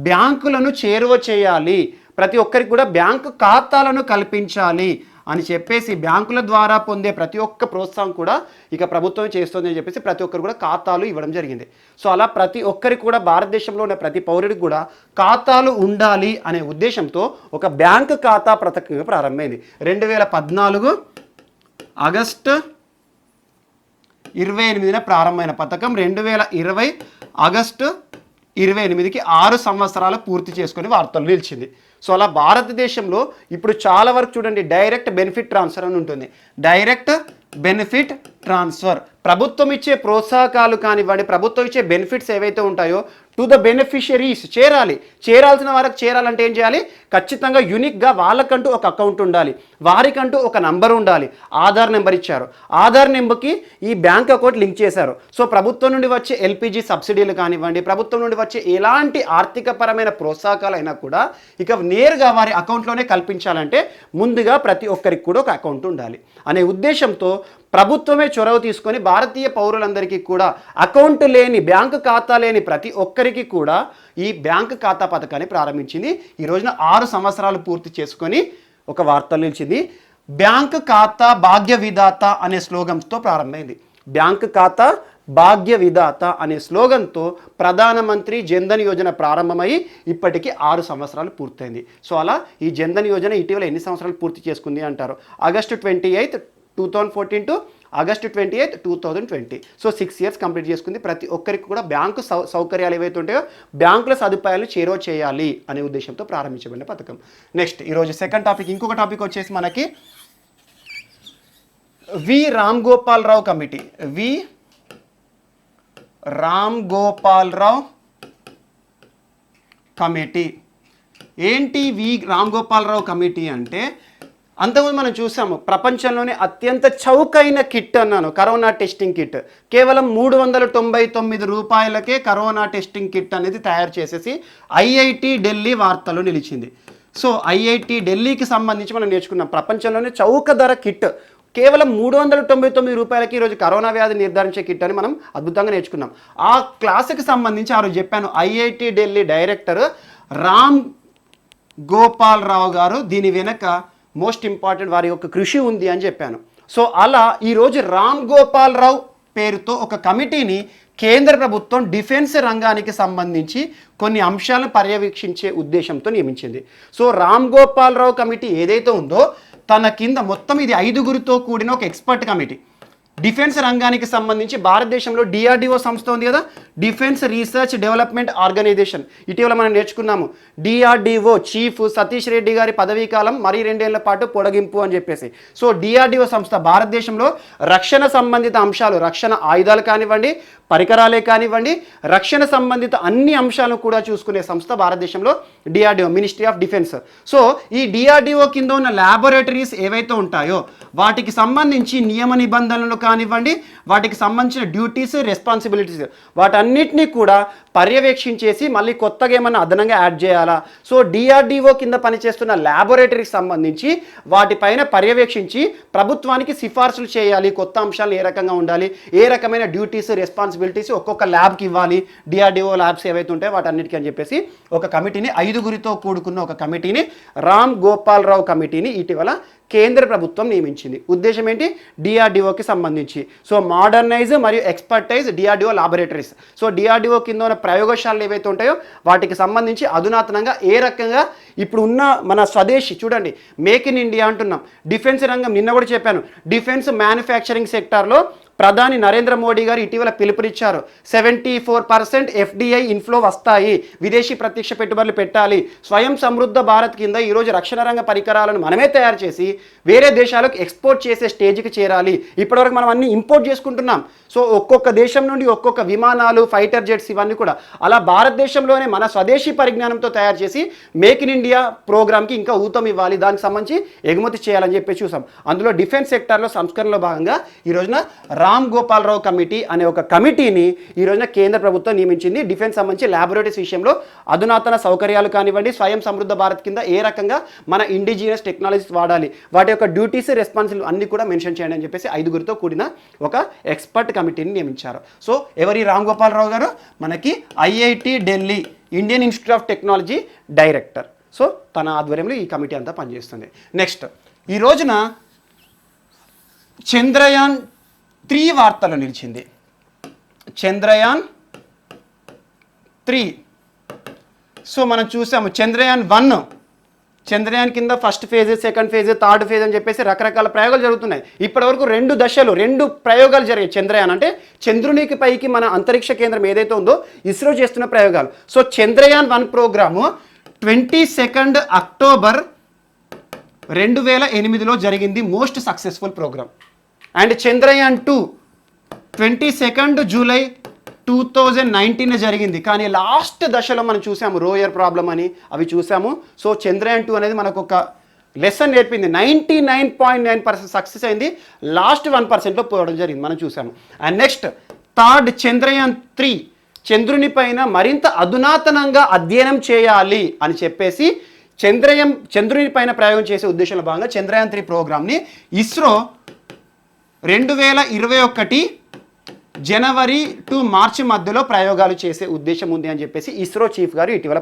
బ్యాంకులను చేరువ చేయాలి, ప్రతి ఒక్కరికి కూడా బ్యాంకు ఖాతాలను కల్పించాలి అని చెప్పేసి బ్యాంకుల ద్వారా పొందే ప్రతి ఒక్క ప్రోత్సాహం కూడా ఇక ప్రభుత్వం చేస్తుంది అని చెప్పేసి ప్రతి ఒక్కరు కూడా ఖాతాలు ఇవ్వడం జరిగింది. సో అలా ప్రతి ఒక్కరికి కూడా భారతదేశంలో ఉన్న ప్రతి పౌరుడికి కూడా ఖాతాలు ఉండాలి అనే ఉద్దేశంతో ఒక బ్యాంకు ఖాతా పథకం ప్రారంభమైంది. 2014 ఆగస్టు 28న ప్రారంభమైన పథకం 2020 ఆగస్టు 28కి 6 సంవత్సరాలు పూర్తి చేసుకొని వార్తలు నిలిచింది. సో అలా భారతదేశంలో ఇప్పుడు చాలా వరకు చూడండి డైరెక్ట్ బెనిఫిట్ ట్రాన్స్ఫర్ అని ఉంటుంది. డైరెక్ట్ బెనిఫిట్ ట్రాన్స్ఫర్, ప్రభుత్వం ఇచ్చే ప్రోత్సాహకాలు కానివ్వండి, ప్రభుత్వం ఇచ్చే బెనిఫిట్స్ ఏవైతే ఉంటాయో టు ద బెనిఫిషరీస్ చేరాల్సిన వారికి చేరాలంటే ఏం చేయాలి? ఖచ్చితంగా యూనిక్గా వాళ్ళకంటూ ఒక అకౌంట్ ఉండాలి, వారికంటూ ఒక నంబర్ ఉండాలి. ఆధార్ నెంబర్ ఇచ్చారు, ఆధార్ నెంబర్కి ఈ బ్యాంక్ అకౌంట్ లింక్ చేశారు. సో ప్రభుత్వం నుండి వచ్చే ఎల్పిజి సబ్సిడీలు కానివ్వండి, ప్రభుత్వం నుండి వచ్చే ఎలాంటి ఆర్థికపరమైన ప్రోత్సాహకాలైనా కూడా ఇక నేరుగా వారి అకౌంట్లోనే కల్పించాలంటే ముందుగా ప్రతి ఒక్కరికి కూడా ఒక అకౌంట్ ఉండాలి అనే ఉద్దేశంతో ప్రభుత్వమే చొరవ తీసుకొని భారతీయ పౌరులందరికీ కూడా అకౌంట్ లేని, బ్యాంకు ఖాతా లేని ప్రతి ఒక్కరికి కూడా ఈ బ్యాంకు ఖాతా పథకాన్ని ప్రారంభించింది. ఈ రోజున 6 సంవత్సరాలు పూర్తి చేసుకొని ఒక వార్తలు నిలిచింది. బ్యాంకు ఖాతా భాగ్య విధాత అనే స్లోగన్తో ప్రారంభమైంది. బ్యాంకు ఖాతా భాగ్య విధాత అనే స్లోగన్తో ప్రధానమంత్రి జన్ధన్ యోజన ప్రారంభమై ఇప్పటికీ 6 సంవత్సరాలు పూర్తయింది. సో అలా ఈ జన్ధన్ యోజన ఇటీవల ఎన్ని సంవత్సరాలు పూర్తి చేసుకుంది అంటారు? August 28, 2014 to August 28, 2020. So 6 years complete చేసుకుంది. ప్రతి ఒక్కరికి కూడా బ్యాంకు సౌకర్యాలు ఏవైతే ఉంటాయో బ్యాంకుల సదుపాయాలను చేరువ చేయాలి అనే ఉద్దేశంతో ప్రారంభించబడిన పథకం. నెక్స్ట్ ఈరోజు సెకండ్ టాపిక్, ఇంకొక టాపిక్ వచ్చేసి మనకి వి రామ్ గోపాల్ రావు కమిటీ. వి రామ్ గోపాల్ రావు కమిటీ. ఏంటి వి రామ్ గోపాల్ రావు కమిటీ అంటే, అంతకుముందు మనం చూసాము ప్రపంచంలోనే అత్యంత చౌకైన కిట్ అన్నాను, కరోనా టెస్టింగ్ కిట్. కేవలం 399 రూపాయలకే కరోనా టెస్టింగ్ కిట్ అనేది తయారు చేసేసి ఐఐటి ఢిల్లీ వార్తలు నిలిచింది. సో ఐఐటి ఢిల్లీకి సంబంధించి మనం నేర్చుకున్నాం ప్రపంచంలోనే చౌక ధర కిట్ కేవలం 399 రూపాయలకి ఈరోజు కరోనా వ్యాధి నిర్ధారించే కిట్ అని మనం అద్భుతంగా నేర్చుకున్నాం. ఆ క్లాసుకి సంబంధించి ఆ రోజు చెప్పాను, ఐఐటి ఢిల్లీ డైరెక్టర్ రామ్ గోపాల్ రావు గారు దీని వెనక మోస్ట్ ఇంపార్టెంట్ వారి యొక్క కృషి ఉంది అని చెప్పాను. సో అలా ఈరోజు రామ్ గోపాల్ రావు పేరుతో ఒక కమిటీని కేంద్ర ప్రభుత్వం డిఫెన్స్ రంగానికి సంబంధించి కొన్ని అంశాలను పర్యవేక్షించే ఉద్దేశంతో నియమించింది. సో రామ్ గోపాల్ రావు కమిటీ ఏదైతే ఉందో తన కింద మొత్తం ఇది 5గురితో కూడిన ఒక ఎక్స్పర్ట్ కమిటీ. డిఫెన్స్ రంగానికి సంబంధించి భారతదేశంలో డిఆర్డిఓ సంస్థ ఉంది కదా, డిఫెన్స్ రీసెర్చ్ డెవలప్మెంట్ ఆర్గనైజేషన్. ఇటీవల మనం నేర్చుకున్నాము డిఆర్డిఓ చీఫ్ సతీష్ రెడ్డి గారి పదవీ కాలం మరి 2 ఏళ్ల పాటు పొడిగింపు అని చెప్పేసి. సో డిఆర్డిఓ సంస్థ భారతదేశంలో రక్షణ సంబంధిత అంశాలు, రక్షణ ఆయుధాలు కానివ్వండి, పరికరాలే కానివ్వండి, రక్షణ సంబంధిత అన్ని అంశాలను కూడా చూసుకునే సంస్థ భారతదేశంలో DRDO, ministry of defence. So ఈ డిఆర్డిఓ కింద ఉన్న ల్యాబొరేటరీస్ ఏవైతే ఉంటాయో వాటికి సంబంధించి నియమ నిబంధనలు కానివ్వండి, వాటికి సంబంధించిన డ్యూటీస్, రెస్పాన్సిబిలిటీస్ వాటన్నిటినీ కూడా పర్యవేక్షించేసి మళ్ళీ కొత్తగా ఏమన్నా అదనంగా యాడ్ చేయాలా, సో డిఆర్డిఓ కింద పనిచేస్తున్న ల్యాబొరేటరీకి సంబంధించి వాటిపైన పర్యవేక్షించి ప్రభుత్వానికి సిఫార్సులు చేయాలి, కొత్త అంశాలు ఏ రకంగా ఉండాలి, ఏ రకమైన డ్యూటీస్, రెస్పాన్సిబిలిటీస్ ఒక్కొక్క ల్యాబ్కి ఇవ్వాలి, డిఆర్డిఓ ల్యాబ్స్ ఏవైతే ఉంటాయో వాటన్నిటికీ అని చెప్పేసి ఒక కమిటీని, 5గురితో కూడుకున్న ఒక కమిటీని, రామ్ గోపాల్ రావు కమిటీని ఇటీవల కేంద్ర ప్రభుత్వం నియమించింది. ఉద్దేశం ఏంటి? డిఆర్డిఓకి సంబంధించి సో మోడర్నైజ్ మరియు expertise DRDO laboratories. So DRDO కింద ఉన్న ప్రయోగశాలలు ఏవైతే ఉంటాయో వాటికి సంబంధించి అధునాతనంగా ఏ రకంగా ఇప్పుడు ఉన్న మన స్వదేశీ చూడండి, మేక్ ఇన్ ఇండియా అంటున్నాం, డిఫెన్స్ రంగం నిన్న కూడా చెప్పాను, డిఫెన్స్ మ్యానుఫ్యాక్చరింగ్ సెక్టార్లో ప్రధాని నరేంద్ర మోడీ గారు ఇటీవల పిలుపునిచ్చారు. 74% ఎఫ్డిఐ ఇన్ఫ్లో వస్తాయి, విదేశీ ప్రత్యక్ష పెట్టుబడులు పెట్టాలి, స్వయం సమృద్ధ భారత్ కింద ఈరోజు రక్షణ రంగ పరికరాలను మనమే తయారు చేసి వేరే దేశాలకు ఎక్స్పోర్ట్ చేసే స్టేజ్కి చేరాలి. ఇప్పటివరకు మనం అన్ని ఇంపోర్ట్ చేసుకుంటున్నాం. సో ఒక్కొక్క దేశం నుండి ఒక్కొక్క విమానాలు, ఫైటర్ జెట్స్ ఇవన్నీ కూడా అలా భారతదేశంలోనే మన స్వదేశీ పరిజ్ఞానంతో తయారు చేసి మేక్ ఇన్ ఇండియా ప్రోగ్రామ్కి ఇంకా ఊతం ఇవ్వాలి, దానికి సంబంధించి ఎగుమతి చేయాలని చెప్పి చూసాం. అందులో డిఫెన్స్ సెక్టార్లో సంస్కరణలో భాగంగా ఈ రోజున రామ్ గోపాల్ రావు కమిటీ అనే ఒక కమిటీని ఈ రోజున కేంద్ర ప్రభుత్వం నియమించింది. డిఫెన్స్ సంబంధించి ల్యాబొరేటరీస్ విషయంలో అధునాతన సౌకర్యాలు కానివ్వండి, స్వయం సమృద్ధ భారత్ కింద ఏ రకంగా మన ఇండిజినియస్ టెక్నాలజీస్ వాడాలి, వాటి యొక్క డ్యూటీస్, రెస్పాన్సిబిలిటీ అన్ని కూడా మెన్షన్ చేయండి అని చెప్పేసి 5గురితో కూడిన ఒక ఎక్స్పర్ట్ కమిటీని నియమించారు. సో ఎవరి రామ్ గోపాల్ రావు గారు? మనకి IIT Delhi Indian institute of technology director. So తన ఆధ్వర్యంలో ఈ కమిటీ అంతా పనిచేస్తుంది. నెక్స్ట్ ఈ రోజున చంద్రయాన్ 3 వార్తలు నిలిచింది. చంద్రయాన్ 3. సో మనం చూసాము చంద్రయాన్ 1, చంద్రయాన్ కింద first phase, second phase, third phase అని చెప్పేసి రకరకాల ప్రయోగాలు జరుగుతున్నాయి. ఇప్పటివరకు 2 దశలు, 2 ప్రయోగాలు జరిగాయి. చంద్రయాన్ అంటే చంద్రునికి పైకి మన అంతరిక్ష కేంద్రం ఏదైతే ఉందో ఇస్రో చేస్తున్న ప్రయోగాలు. సో చంద్రయాన్ 1 ప్రోగ్రాము 22 అక్టోబర్ 2008లో జరిగింది, most successful program. And Chandrayaan 2 22 July 2019 జరిగింది. కానీ లాస్ట్ దశలో మనం చూసాము రోయర్ ప్రాబ్లం అని, అవి చూసాము. సో చంద్రయాన్ 2 అనేది మనకు ఒక లెసన్ నేర్పింది. 99.9% సక్సెస్ అయింది, లాస్ట్ 1%లో పోవడం జరిగింది, మనం చూసాము. అండ్ నెక్స్ట్ థర్డ్ చంద్రయాన్ 3 చంద్రుని పైన మరింత అధునాతనంగా అధ్యయనం చేయాలి అని చెప్పేసి చంద్రుని పైన ప్రయోగం చేసే ఉద్దేశంలో భాగంగా చంద్రయాన్ 3 ప్రోగ్రామ్ని ఇస్రో 2021 జనవరి టు మార్చి మధ్యలో ప్రయోగాలు చేసే ఉద్దేశం ఉంది అని చెప్పేసి ఇస్రో చీఫ్ గారు ఇటీవల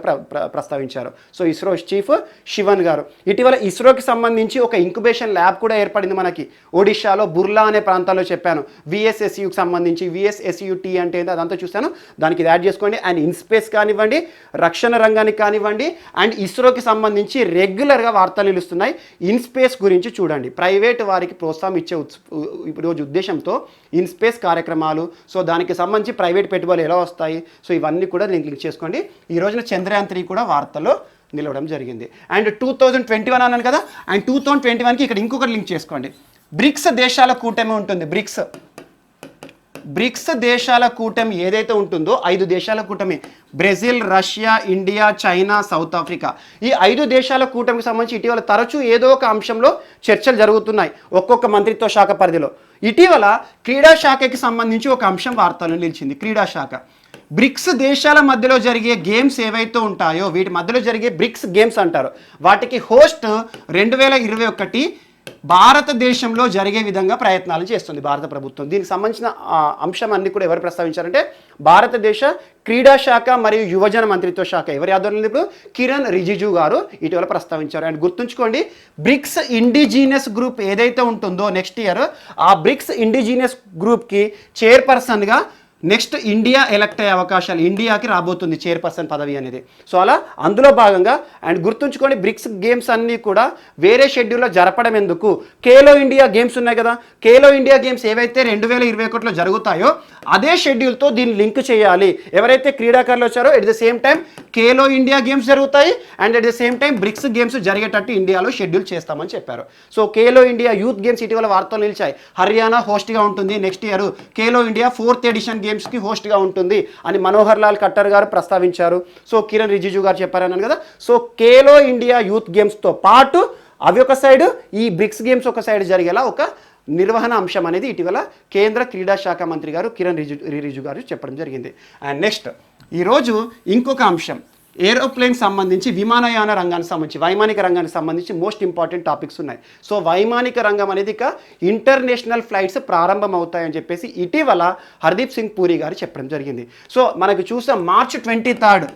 ప్రస్తావించారు. సో ఇస్రో చీఫ్ శివన్ గారు ఇటీవల ఇస్రోకి సంబంధించి ఒక ఇంక్యుబేషన్ ల్యాబ్ కూడా ఏర్పడింది మనకి ఒడిశాలో బుర్లా అనే ప్రాంతాల్లో చెప్పాను. విఎస్ఎస్యుకి సంబంధించి విఎస్ఎస్యుటి అంటే ఏంటో అదంతా చూస్తాను, దానికి ఇది యాడ్ చేసుకోండి. అండ్ ఇన్స్పేస్ కానివ్వండి, రక్షణ రంగానికి కానివ్వండి, అండ్ ఇస్రోకి సంబంధించి రెగ్యులర్గా వార్తలు నిలుస్తున్నాయి. ఇన్స్పేస్ గురించి చూడండి, ప్రైవేట్ వారికి ప్రోత్సాహం ఇచ్చే ఈరోజు ఉద్దేశంతో ఇన్స్పేస్ కార్యక్రమాలు, సో దానికి సంబంధించి ప్రైవేట్ పెట్టుబడులు ఎలా వస్తాయి, సో ఇవన్నీ కూడా లింక్ చేసుకోండి. ఈ రోజున చంద్రయాన్ 3 కూడా వార్తల్లో నిలవడం జరిగింది. అండ్ 2021 అన్నాను కదా, అండ్ 2021కి ఇక్కడ ఇంకొకటి లింక్ చేసుకోండి. బ్రిక్స్ దేశాల కూటమి ఉంటుంది. బ్రిక్స్ దేశాల కూటమి ఏదైతే ఉంటుందో 5 దేశాల కూటమి, Brazil, Russia, India, China, south Africa, ఈ 5 దేశాల కూటమికి సంబంధించి ఇటీవల తరచూ ఏదో ఒక అంశంలో చర్చలు జరుగుతున్నాయి ఒక్కొక్క మంత్రిత్వ శాఖ పరిధిలో. ఇటీవల క్రీడా శాఖకి సంబంధించి ఒక అంశం వార్తల్లో నిలిచింది. క్రీడా శాఖ బ్రిక్స్ దేశాల మధ్యలో జరిగే గేమ్స్ ఏవైతే ఉంటాయో వీటి మధ్యలో జరిగే బ్రిక్స్ గేమ్స్ అంటారు, వాటికి హోస్ట్ 2021 భారతదేశంలో జరిగే విధంగా ప్రయత్నాలు చేస్తుంది భారత ప్రభుత్వం. దీనికి సంబంధించిన అంశం అన్ని కూడా ఎవరు ప్రస్తావించారంటే భారతదేశ క్రీడా శాఖ మరియు యువజన మంత్రిత్వ శాఖ, ఎవరి ఆధ్వర్యంలో ఇప్పుడు కిరణ్ రిజిజు గారు ఇటీవల ప్రస్తావించారు. అండ్ గుర్తుంచుకోండి, బ్రిక్స్ ఇండిజీనియస్ గ్రూప్ ఏదైతే ఉంటుందో నెక్స్ట్ ఇయర్ ఆ బ్రిక్స్ ఇండిజీనియస్ గ్రూప్కి చైర్పర్సన్గా నెక్స్ట్ ఇండియా ఎలక్ట్ అయ్యే అవకాశాలు, ఇండియాకి రాబోతుంది చైర్పర్సన్ పదవి అనేది. సో అలా అందులో భాగంగా అండ్ గుర్తుంచుకోండి, బ్రిక్స్ గేమ్స్ అన్నీ కూడా వేరే షెడ్యూల్లో జరపడం ఎందుకు, ఖేలో ఇండియా గేమ్స్ ఉన్నాయి కదా, ఖేలో ఇండియా గేమ్స్ ఏవైతే 2021లో జరుగుతాయో అదే షెడ్యూల్తో దీన్ని లింక్ చేయాలి. ఎవరైతే క్రీడాకారులు వచ్చారో at the same time Khelo India games జరుగుతాయి and at the same time BRICS games జరిగేటట్టు ఇండియాలో షెడ్యూల్ చేస్తామని చెప్పారు. So Khelo India youth games ఇటీవల వార్తలు నిలిచాయి. హర్యానా హోస్ట్గా ఉంటుంది next year. Khelo India 4th edition గేమ్స్కి హోస్ట్గా ఉంటుంది అని మనోహర్ లాల్ ఖట్టర్ గారు ప్రస్తావించారు. సో కిరణ్ రిజిజు గారు చెప్పారన్నాను కదా. సో ఖేలో ఇండియా యూత్ గేమ్స్తో పాటు అవి ఒక సైడ్, ఈ బ్రిక్స్ గేమ్స్ ఒక సైడ్ జరిగేలా ఒక నిర్వహణ అంశం అనేది ఇటీవల కేంద్ర క్రీడా శాఖ మంత్రి గారు కిరణ్ రిజిజు గారు చెప్పడం జరిగింది. అండ్ నెక్స్ట్ ఈరోజు ఇంకొక అంశం ఏరోప్లేన్ సంబంధించి విమానయాన రంగానికి సంబంధించి వైమానిక రంగానికి సంబంధించి మోస్ట్ ఇంపార్టెంట్ టాపిక్స్ ఉన్నాయి. సో వైమానిక రంగం అనేది ఇక ఇంటర్నేషనల్ ఫ్లైట్స్ ప్రారంభం అవుతాయని చెప్పేసి ఇటీవల హర్దీప్ సింగ్ పూరి గారు చెప్పడం జరిగింది. సో మనకు చూసాం March 23,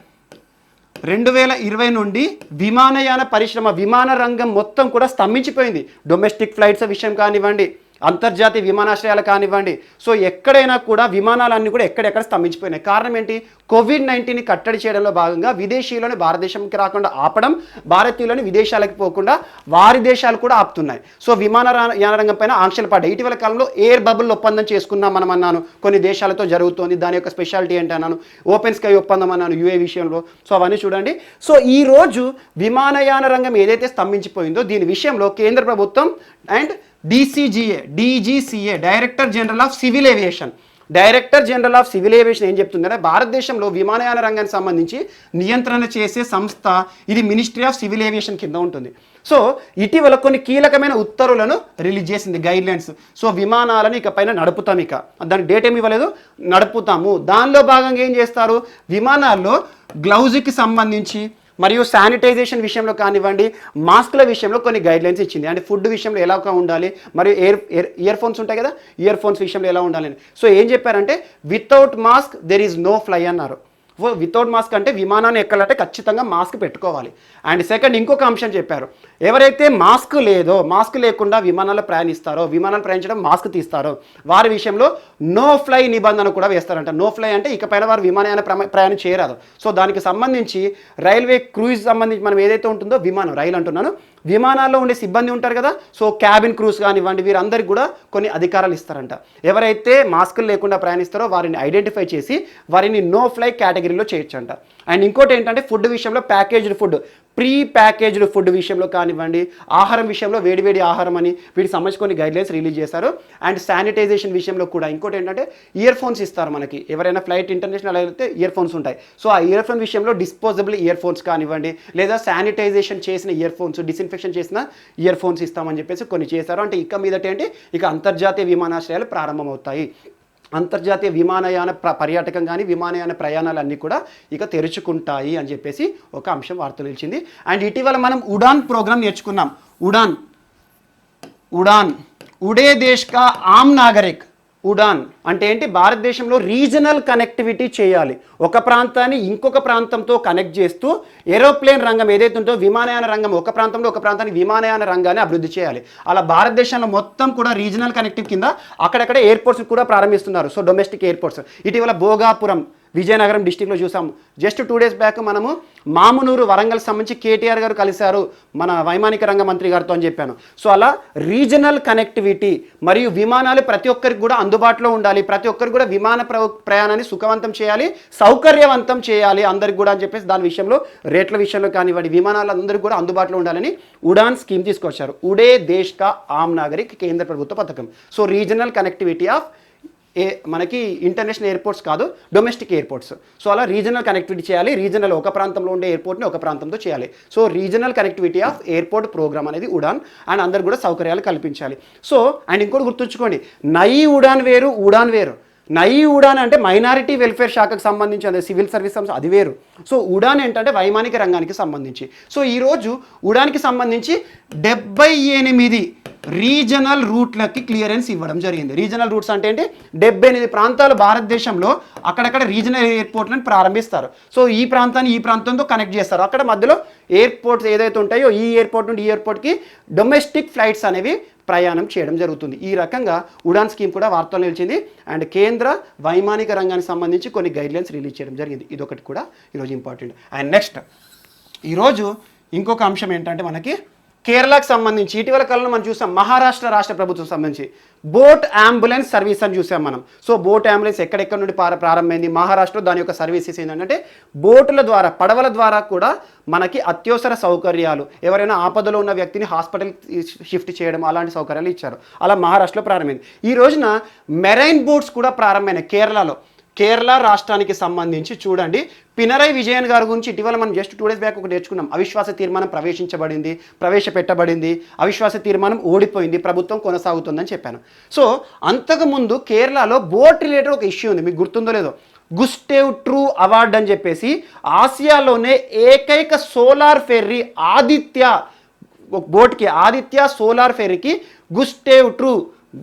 2020 నుండి విమానయాన పరిశ్రమ విమాన రంగం మొత్తం కూడా స్తంభించిపోయింది. డొమెస్టిక్ ఫ్లైట్స్ విషయం కానివ్వండి, అంతర్జాతీయ విమానాశ్రయాలు కానివ్వండి, సో ఎక్కడైనా కూడా విమానాలన్నీ కూడా ఎక్కడెక్కడ స్తంభించిపోయినాయి. కారణం ఏంటి? COVID-19ని కట్టడి చేయడంలో భాగంగా విదేశీయులను భారతదేశంకి రాకుండా ఆపడం, భారతీయులను విదేశాలకు పోకుండా వారి దేశాలు కూడా ఆపుతున్నాయి. సో విమానయాన రంగం పైన ఆంక్షలు పడ్డాయి. ఇటీవల కాలంలో ఎయిర్ బబుల్ ఒప్పందం చేసుకున్నాం మనం అన్నాను, కొన్ని దేశాలతో జరుగుతోంది. దాని యొక్క స్పెషాలిటీ ఏంటి అన్నాను, ఓపెన్ స్కై ఒప్పందం అన్నాను UAE విషయంలో. సో అవన్నీ చూడండి. సో ఈరోజు విమానయాన రంగం ఏదైతే స్తంభించిపోయిందో దీని విషయంలో కేంద్ర ప్రభుత్వం and DGCA director general of civil aviation ఏం చెప్తుందంటే భారతదేశంలో విమానయాన రంగానికి సంబంధించి నియంత్రణ చేసే సంస్థ ఇది మినిస్ట్రీ ఆఫ్ సివిల్ ఏవియేషన్ కింద ఉంటుంది. సో ఇటీవల కొన్ని కీలకమైన ఉత్తర్వులను రిలీజ్ చేసింది, గైడ్లైన్స్. సో విమానాలను ఇక పైన నడుపుతాం, ఇక దానికి డేట్ ఏమి ఇవ్వలేదు, నడుపుతాము. దానిలో భాగంగా ఏం చేస్తారు, విమానాల్లో గ్లౌజ్కి సంబంధించి మరియు శానిటైజేషన్ విషయంలో కానివ్వండి, మాస్కుల విషయంలో కొన్ని గైడ్లైన్స్ ఇచ్చింది. అంటే ఫుడ్ విషయంలో ఎలా ఉండాలి, మరియు ఇయర్ ఫోన్స్ ఉంటాయి కదా, ఇయర్ ఫోన్స్ విషయంలో ఎలా ఉండాలని. సో ఏం చెప్పారంటే without mask there is no fly అన్నారు. వితౌట్ మాస్క్ అంటే విమానాన్ని ఎక్కాలంటే ఖచ్చితంగా మాస్క్ పెట్టుకోవాలి. అండ్ సెకండ్ ఇంకొక అంశం చెప్పారు, ఎవరైతే మాస్క్ లేకుండా విమానాలు ప్రయాణిస్తారో, విమానాలు ప్రయాణించడం మాస్క్ తీస్తారో వారి విషయంలో నో ఫ్లై నిబంధన కూడా వేస్తారంట. నో ఫ్లై అంటే ఇకపైన వారు విమానయాన ప్రయాణం చేయరాదు. సో దానికి సంబంధించి రైల్వే క్రూజ్ సంబంధించి మనం ఏదైతే ఉంటుందో రైలు అంటున్నాను, విమానాల్లో ఉండే సిబ్బంది ఉంటారు కదా, సో క్యాబిన్ క్రూస్ కానివ్వండి, వీరందరికీ కూడా కొన్ని అధికారాలు ఇస్తారంట. ఎవరైతే మాస్కులు లేకుండా ప్రయాణిస్తారో వారిని ఐడెంటిఫై చేసి వారిని నో ఫ్లై కేటగిరీలో చేయొచ్చంట. అండ్ ఇంకోటి ఏంటంటే ఫుడ్ విషయంలో packaged food, pre packaged food విషయంలో కానివ్వండి, ఆహారం విషయంలో వేడివేడి ఆహారం అని వీటికి సంబంధించి కొన్ని గైడ్లైన్స్ రిలీజ్ చేశారు. అండ్ శానిటైజేషన్ విషయంలో కూడా ఇంకోటి ఏంటంటే ఇయర్ ఫోన్స్ ఇస్తారు మనకి, ఎవరైనా ఫ్లైట్ ఇంటర్నేషనల్ అయితే ఇయర్ ఫోన్స్ ఉంటాయి. సో ఆ ఇయర్ ఫోన్ విషయంలో డిస్పోజబుల్ ఇయర్ ఫోన్స్ కానివ్వండి, లేదా శానిటైజేషన్ చేసిన ఇయర్ ఫోన్స్, డిస్ఇన్ఫెక్షన్ చేసిన ఇయర్ ఫోన్స్ ఇస్తామని చెప్పేసి కొన్ని చేశారు. అంటే ఇక మీదట ఏంటి, ఇక అంతర్జాతీయ విమానాశ్రయాలు ప్రారంభమవుతాయి. అంతర్జాతీయ విమానయాన పర్యాటకం కానీ విమానయాన ప్రయాణాలన్నీ కూడా ఇక తెరుచుకుంటాయి అని చెప్పేసి ఒక అంశం వార్తలు నిలిచింది. అండ్ ఇటీవల మనం ఉడాన్ ప్రోగ్రామ్ నేర్చుకున్నాం. ఉడాన్ ఉడే దేశ్ కా ఆమ్ నాగరిక్. ఉడాన్ అంటే ఏంటి, భారతదేశంలో రీజనల్ కనెక్టివిటీ చేయాలి, ఒక ప్రాంతాన్ని ఇంకొక ప్రాంతంతో కనెక్ట్ చేస్తూ ఏరోప్లేన్ రంగం ఏదైతే ఉందో విమానయాన రంగం ఒక ప్రాంతంలో ఒక ప్రాంతానికి విమానయాన రంగాన్ని అభివృద్ధి చేయాలి. అలా భారతదేశంలో మొత్తం కూడా రీజనల్ కనెక్టివ్ కింద అక్కడక్కడ ఎయిర్పోర్ట్స్ కూడా ప్రారంభిస్తున్నారు. సో డొమెస్టిక్ ఎయిర్పోర్ట్స్ ఇటీవల భోగాపురం విజయనగరం డిస్టిక్లో చూసాము. జస్ట్ 2 days బ్యాక్ మనము మామునూరు వరంగల్ సంబంధించి KTR గారు కలిశారు మన వైమానిక రంగ మంత్రి గారితో అని చెప్పాను. సో అలా రీజనల్ కనెక్టివిటీ మరియు విమానాలు ప్రతి ఒక్కరికి కూడా అందుబాటులో ఉండాలి, ప్రతి ఒక్కరికి కూడా విమాన ప్రయాణాన్ని సుఖవంతం చేయాలి, సౌకర్యవంతం చేయాలి అందరికి కూడా అని చెప్పేసి దాని విషయంలో రేట్ల విషయంలో కానివ్వండి విమానాలు అందరికీ కూడా అందుబాటులో ఉండాలని ఉడాన్ స్కీమ్ తీసుకొచ్చారు. ఉడే దేశ్ కా ఆమ్ నాగరిక్ కేంద్ర ప్రభుత్వ పథకం. సో రీజనల్ కనెక్టివిటీ ఆఫ్ మనకి ఇంటర్నేషనల్ ఎయిర్పోర్ట్స్ కాదు, డొమెస్టిక్ ఎయిర్పోర్ట్స్. సో అలా రీజనల్ కనెక్టివిటీ చేయాలి, రీజనల్ ఒక ప్రాంతంలో ఉండే ఎయిర్పోర్ట్ని ఒక ప్రాంతంతో చేయాలి. So regional connectivity of airport program అనేది ఉడాన్. అండ్ అందరు కూడా సౌకర్యాలు కల్పించాలి. సో అండ్ ఇంకోటి గుర్తుంచుకోండి, నయీ ఉడాన్ వేరు, ఉడాన్ వేరు. నయీ ఉడాన్ అంటే మైనారిటీ వెల్ఫేర్ శాఖకు సంబంధించి, అదే సివిల్ సర్వీస్ సంస్థ, అది వేరు. సో ఉడాన్ ఏంటంటే వైమానిక రంగానికి సంబంధించి. సో ఈరోజు ఉడాన్కి సంబంధించి 78 రీజనల్ రూట్లకి క్లియరెన్స్ ఇవ్వడం జరిగింది. రీజనల్ రూట్స్ అంటే ఏంటి, 78 ప్రాంతాలు భారతదేశంలో అక్కడక్కడ రీజనల్ ఎయిర్పోర్ట్లను ప్రారంభిస్తారు. సో ఈ ప్రాంతాన్ని ఈ ప్రాంతంతో కనెక్ట్ చేస్తారు. అక్కడ మధ్యలో ఎయిర్పోర్ట్స్ ఏదైతే ఉంటాయో ఈ ఎయిర్పోర్ట్ నుండి ఈ ఎయిర్పోర్ట్కి డొమెస్టిక్ ఫ్లైట్స్ అనేవి ప్రయాణం చేయడం జరుగుతుంది. ఈ రకంగా ఉడాన్ స్కీమ్ కూడా వార్తలు నిలిచింది. అండ్ కేంద్ర వైమానిక రంగానికి సంబంధించి కొన్ని గైడ్లైన్స్ రిలీజ్ చేయడం జరిగింది. ఇదొకటి కూడా ఈరోజు ఇంపార్టెంట్. అండ్ నెక్స్ట్ ఈరోజు ఇంకొక అంశం ఏంటంటే మనకి కేరళకు సంబంధించి ఇటీవల కాలంలో మనం చూసాం, మహారాష్ట్ర రాష్ట్ర ప్రభుత్వం సంబంధించి బోట్ అంబులెన్స్ సర్వీస్ అని చూసాం మనం. సో బోట్ అంబులెన్స్ ఎక్కడెక్కడ నుండి ప్రారంభమైంది, మహారాష్ట్రలో దాని యొక్క సర్వీసెస్ ఏంటంటే బోటుల ద్వారా, పడవల ద్వారా కూడా మనకి అత్యవసర సౌకర్యాలు, ఎవరైనా ఆపదలో ఉన్న వ్యక్తిని హాస్పిటల్ షిఫ్ట్ చేయడం అలాంటి సౌకర్యాలు ఇచ్చారు. అలా మహారాష్ట్రలో ప్రారంభమైంది. ఈ రోజున మెరైన్ బోట్స్ కూడా ప్రారంభమైనాయి కేరళలో. కేరళ రాష్ట్రానికి సంబంధించి చూడండి, పినరై విజయన్ గారి గురించి ఇటీవల మనం జస్ట్ 2 days బ్యాక్ ఒకటి నేర్చుకున్నాం. అవిశ్వాస తీర్మానం ప్రవేశపెట్టబడింది, అవిశ్వాస తీర్మానం ఓడిపోయింది, ప్రభుత్వం కొనసాగుతుందని చెప్పాను. సో అంతకుముందు కేరళలో బోట్ రిలేటెడ్ ఒక ఇష్యూ ఉంది, మీకు గుర్తుందో లేదో. గుస్టేవ్ ట్రూ అవార్డ్ అని చెప్పేసి ఆసియాలోనే ఏకైక సోలార్ ఫెర్రీ ఆదిత్య సోలార్ ఫెర్రీకి గుస్టేవ్ ట్రూ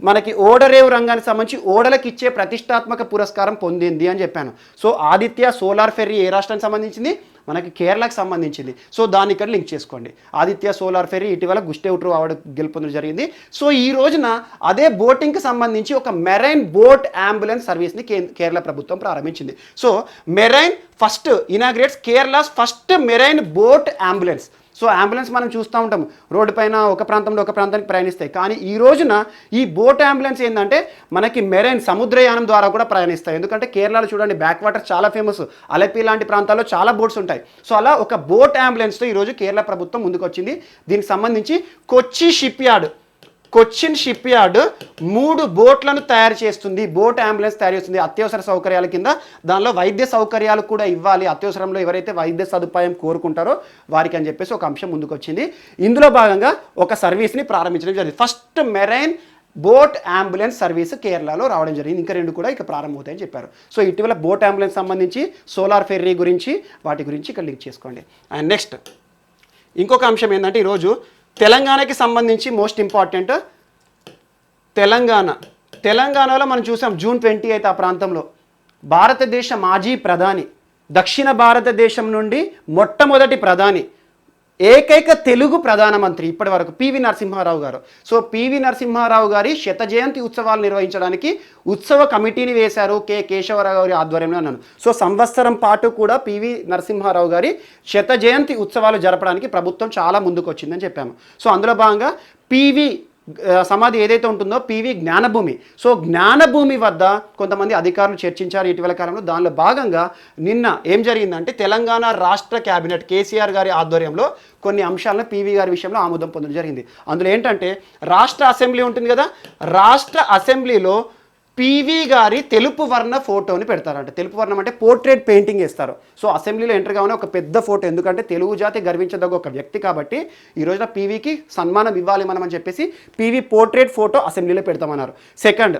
మనకి ఓడరేవు రంగానికి సంబంధించి ఓడలకు ఇచ్చే ప్రతిష్టాత్మక పురస్కారం పొందింది అని చెప్పాను. సో ఆదిత్య సోలార్ ఫెర్రీ ఏ రాష్ట్రానికి సంబంధించింది? మనకి కేరళకు సంబంధించింది. సో దాన్ని ఇక్కడ లింక్ చేసుకోండి. ఆదిత్య సోలార్ ఫెర్రీ ఇటీవల గుస్టేవ్ ట్రూ అవార్డు గెలుపొందడం జరిగింది. సో ఈ రోజున అదే బోటింగ్కి సంబంధించి ఒక మెరైన్ బోట్ అంబులెన్స్ సర్వీస్ని కేరళ ప్రభుత్వం ప్రారంభించింది. So marine first inaugurates Kerala's first marine boat ambulance. So ambulance మనం చూస్తూ ఉంటాం, రోడ్డు పైన ఒక ప్రాంతంలో ఒక ప్రాంతానికి ప్రయాణిస్తాయి. కానీ ఈ రోజున ఈ బోట్ అంబులెన్స్ ఏంటంటే మనకి మెరైన్ సముద్రయానం ద్వారా కూడా ప్రయాణిస్తాయి. ఎందుకంటే కేరళలో చూడండి బ్యాక్ వాటర్ చాలా ఫేమస్, అలపి లాంటి ప్రాంతాల్లో చాలా బోట్స్ ఉంటాయి. సో అలా ఒక బోట్ అంబులెన్స్తో ఈరోజు కేరళ ప్రభుత్వం ముందుకు వచ్చింది. దీనికి సంబంధించి కొచ్చిన్ షిప్ యార్డ్ 3 బోట్లను తయారు చేస్తుంది, బోట్ అంబులెన్స్ తయారు చేస్తుంది అత్యవసర సౌకర్యాల కింద. దానిలో వైద్య సౌకర్యాలు కూడా ఇవ్వాలి, అత్యవసరంలో ఎవరైతే వైద్య సదుపాయం కోరుకుంటారో వారికి అని చెప్పేసి ఒక అంశం ముందుకు వచ్చింది. ఇందులో భాగంగా ఒక సర్వీస్ని ప్రారంభించడం జరిగింది. First marine boat ambulance service కేరళలో రావడం జరిగింది. ఇంకా 2 కూడా ఇక ప్రారంభమవుతాయని చెప్పారు. సో ఇటీవల బోట్ అంబులెన్స్ సంబంధించి సోలార్ ఫెర్రీ గురించి వాటి గురించి ఇక్కడ లింక్ చేసుకోండి. అండ్ నెక్స్ట్ ఇంకొక అంశం ఏంటంటే ఈరోజు తెలంగాణకి సంబంధించి మోస్ట్ ఇంపార్టెంట్ తెలంగాణలో మనం చూసాం June 28 ఆ ప్రాంతంలో భారతదేశ మాజీ ప్రధాని, దక్షిణ భారతదేశం నుండి మొట్టమొదటి ప్రధాని, ఏకైక తెలుగు ప్రధానమంత్రి ఇప్పటి వరకు పివి నరసింహారావు గారు. సో పివి నరసింహారావు గారి శత జయంతి ఉత్సవాలు నిర్వహించడానికి ఉత్సవ కమిటీని వేశారు కేశవరావు గారి ఆధ్వర్యంలో అన్నాను. సో సంవత్సరం పాటు కూడా పివి నరసింహారావు గారి శత జయంతి ఉత్సవాలు జరపడానికి ప్రభుత్వం చాలా ముందుకు వచ్చిందని చెప్పాము. సో అందులో భాగంగా పివి సమాధి ఏదైతే ఉంటుందో పివి జ్ఞానభూమి. సో జ్ఞానభూమి వద్ద కొంతమంది అధికారులు చర్చించారు ఇటీవల కాలంలో. దానిలో భాగంగా నిన్న ఏం జరిగిందంటే తెలంగాణ రాష్ట్ర క్యాబినెట్ కేసీఆర్ గారి ఆధ్వర్యంలో కొన్ని అంశాలను పివి గారి విషయంలో ఆమోదం పొందడం జరిగింది. అందులో ఏంటంటే రాష్ట్ర అసెంబ్లీ ఉంటుంది కదా, రాష్ట్ర అసెంబ్లీలో పివి గారి తెలుపు వర్ణ ఫోటోని పెడతారంట. తెలుపు వర్ణం అంటే పోర్ట్రేట్ పెయింటింగ్ వేస్తారు. సో అసెంబ్లీలో ఎంటర్ కావాలని ఒక పెద్ద ఫోటో, ఎందుకంటే తెలుగు జాతి గర్వించదగ్గ ఒక వ్యక్తి కాబట్టి ఈ రోజున పివికి సన్మానం ఇవ్వాలి మనం అని చెప్పేసి పివి పోర్ట్రేట్ ఫోటో అసెంబ్లీలో పెడతామన్నారు. సెకండ్,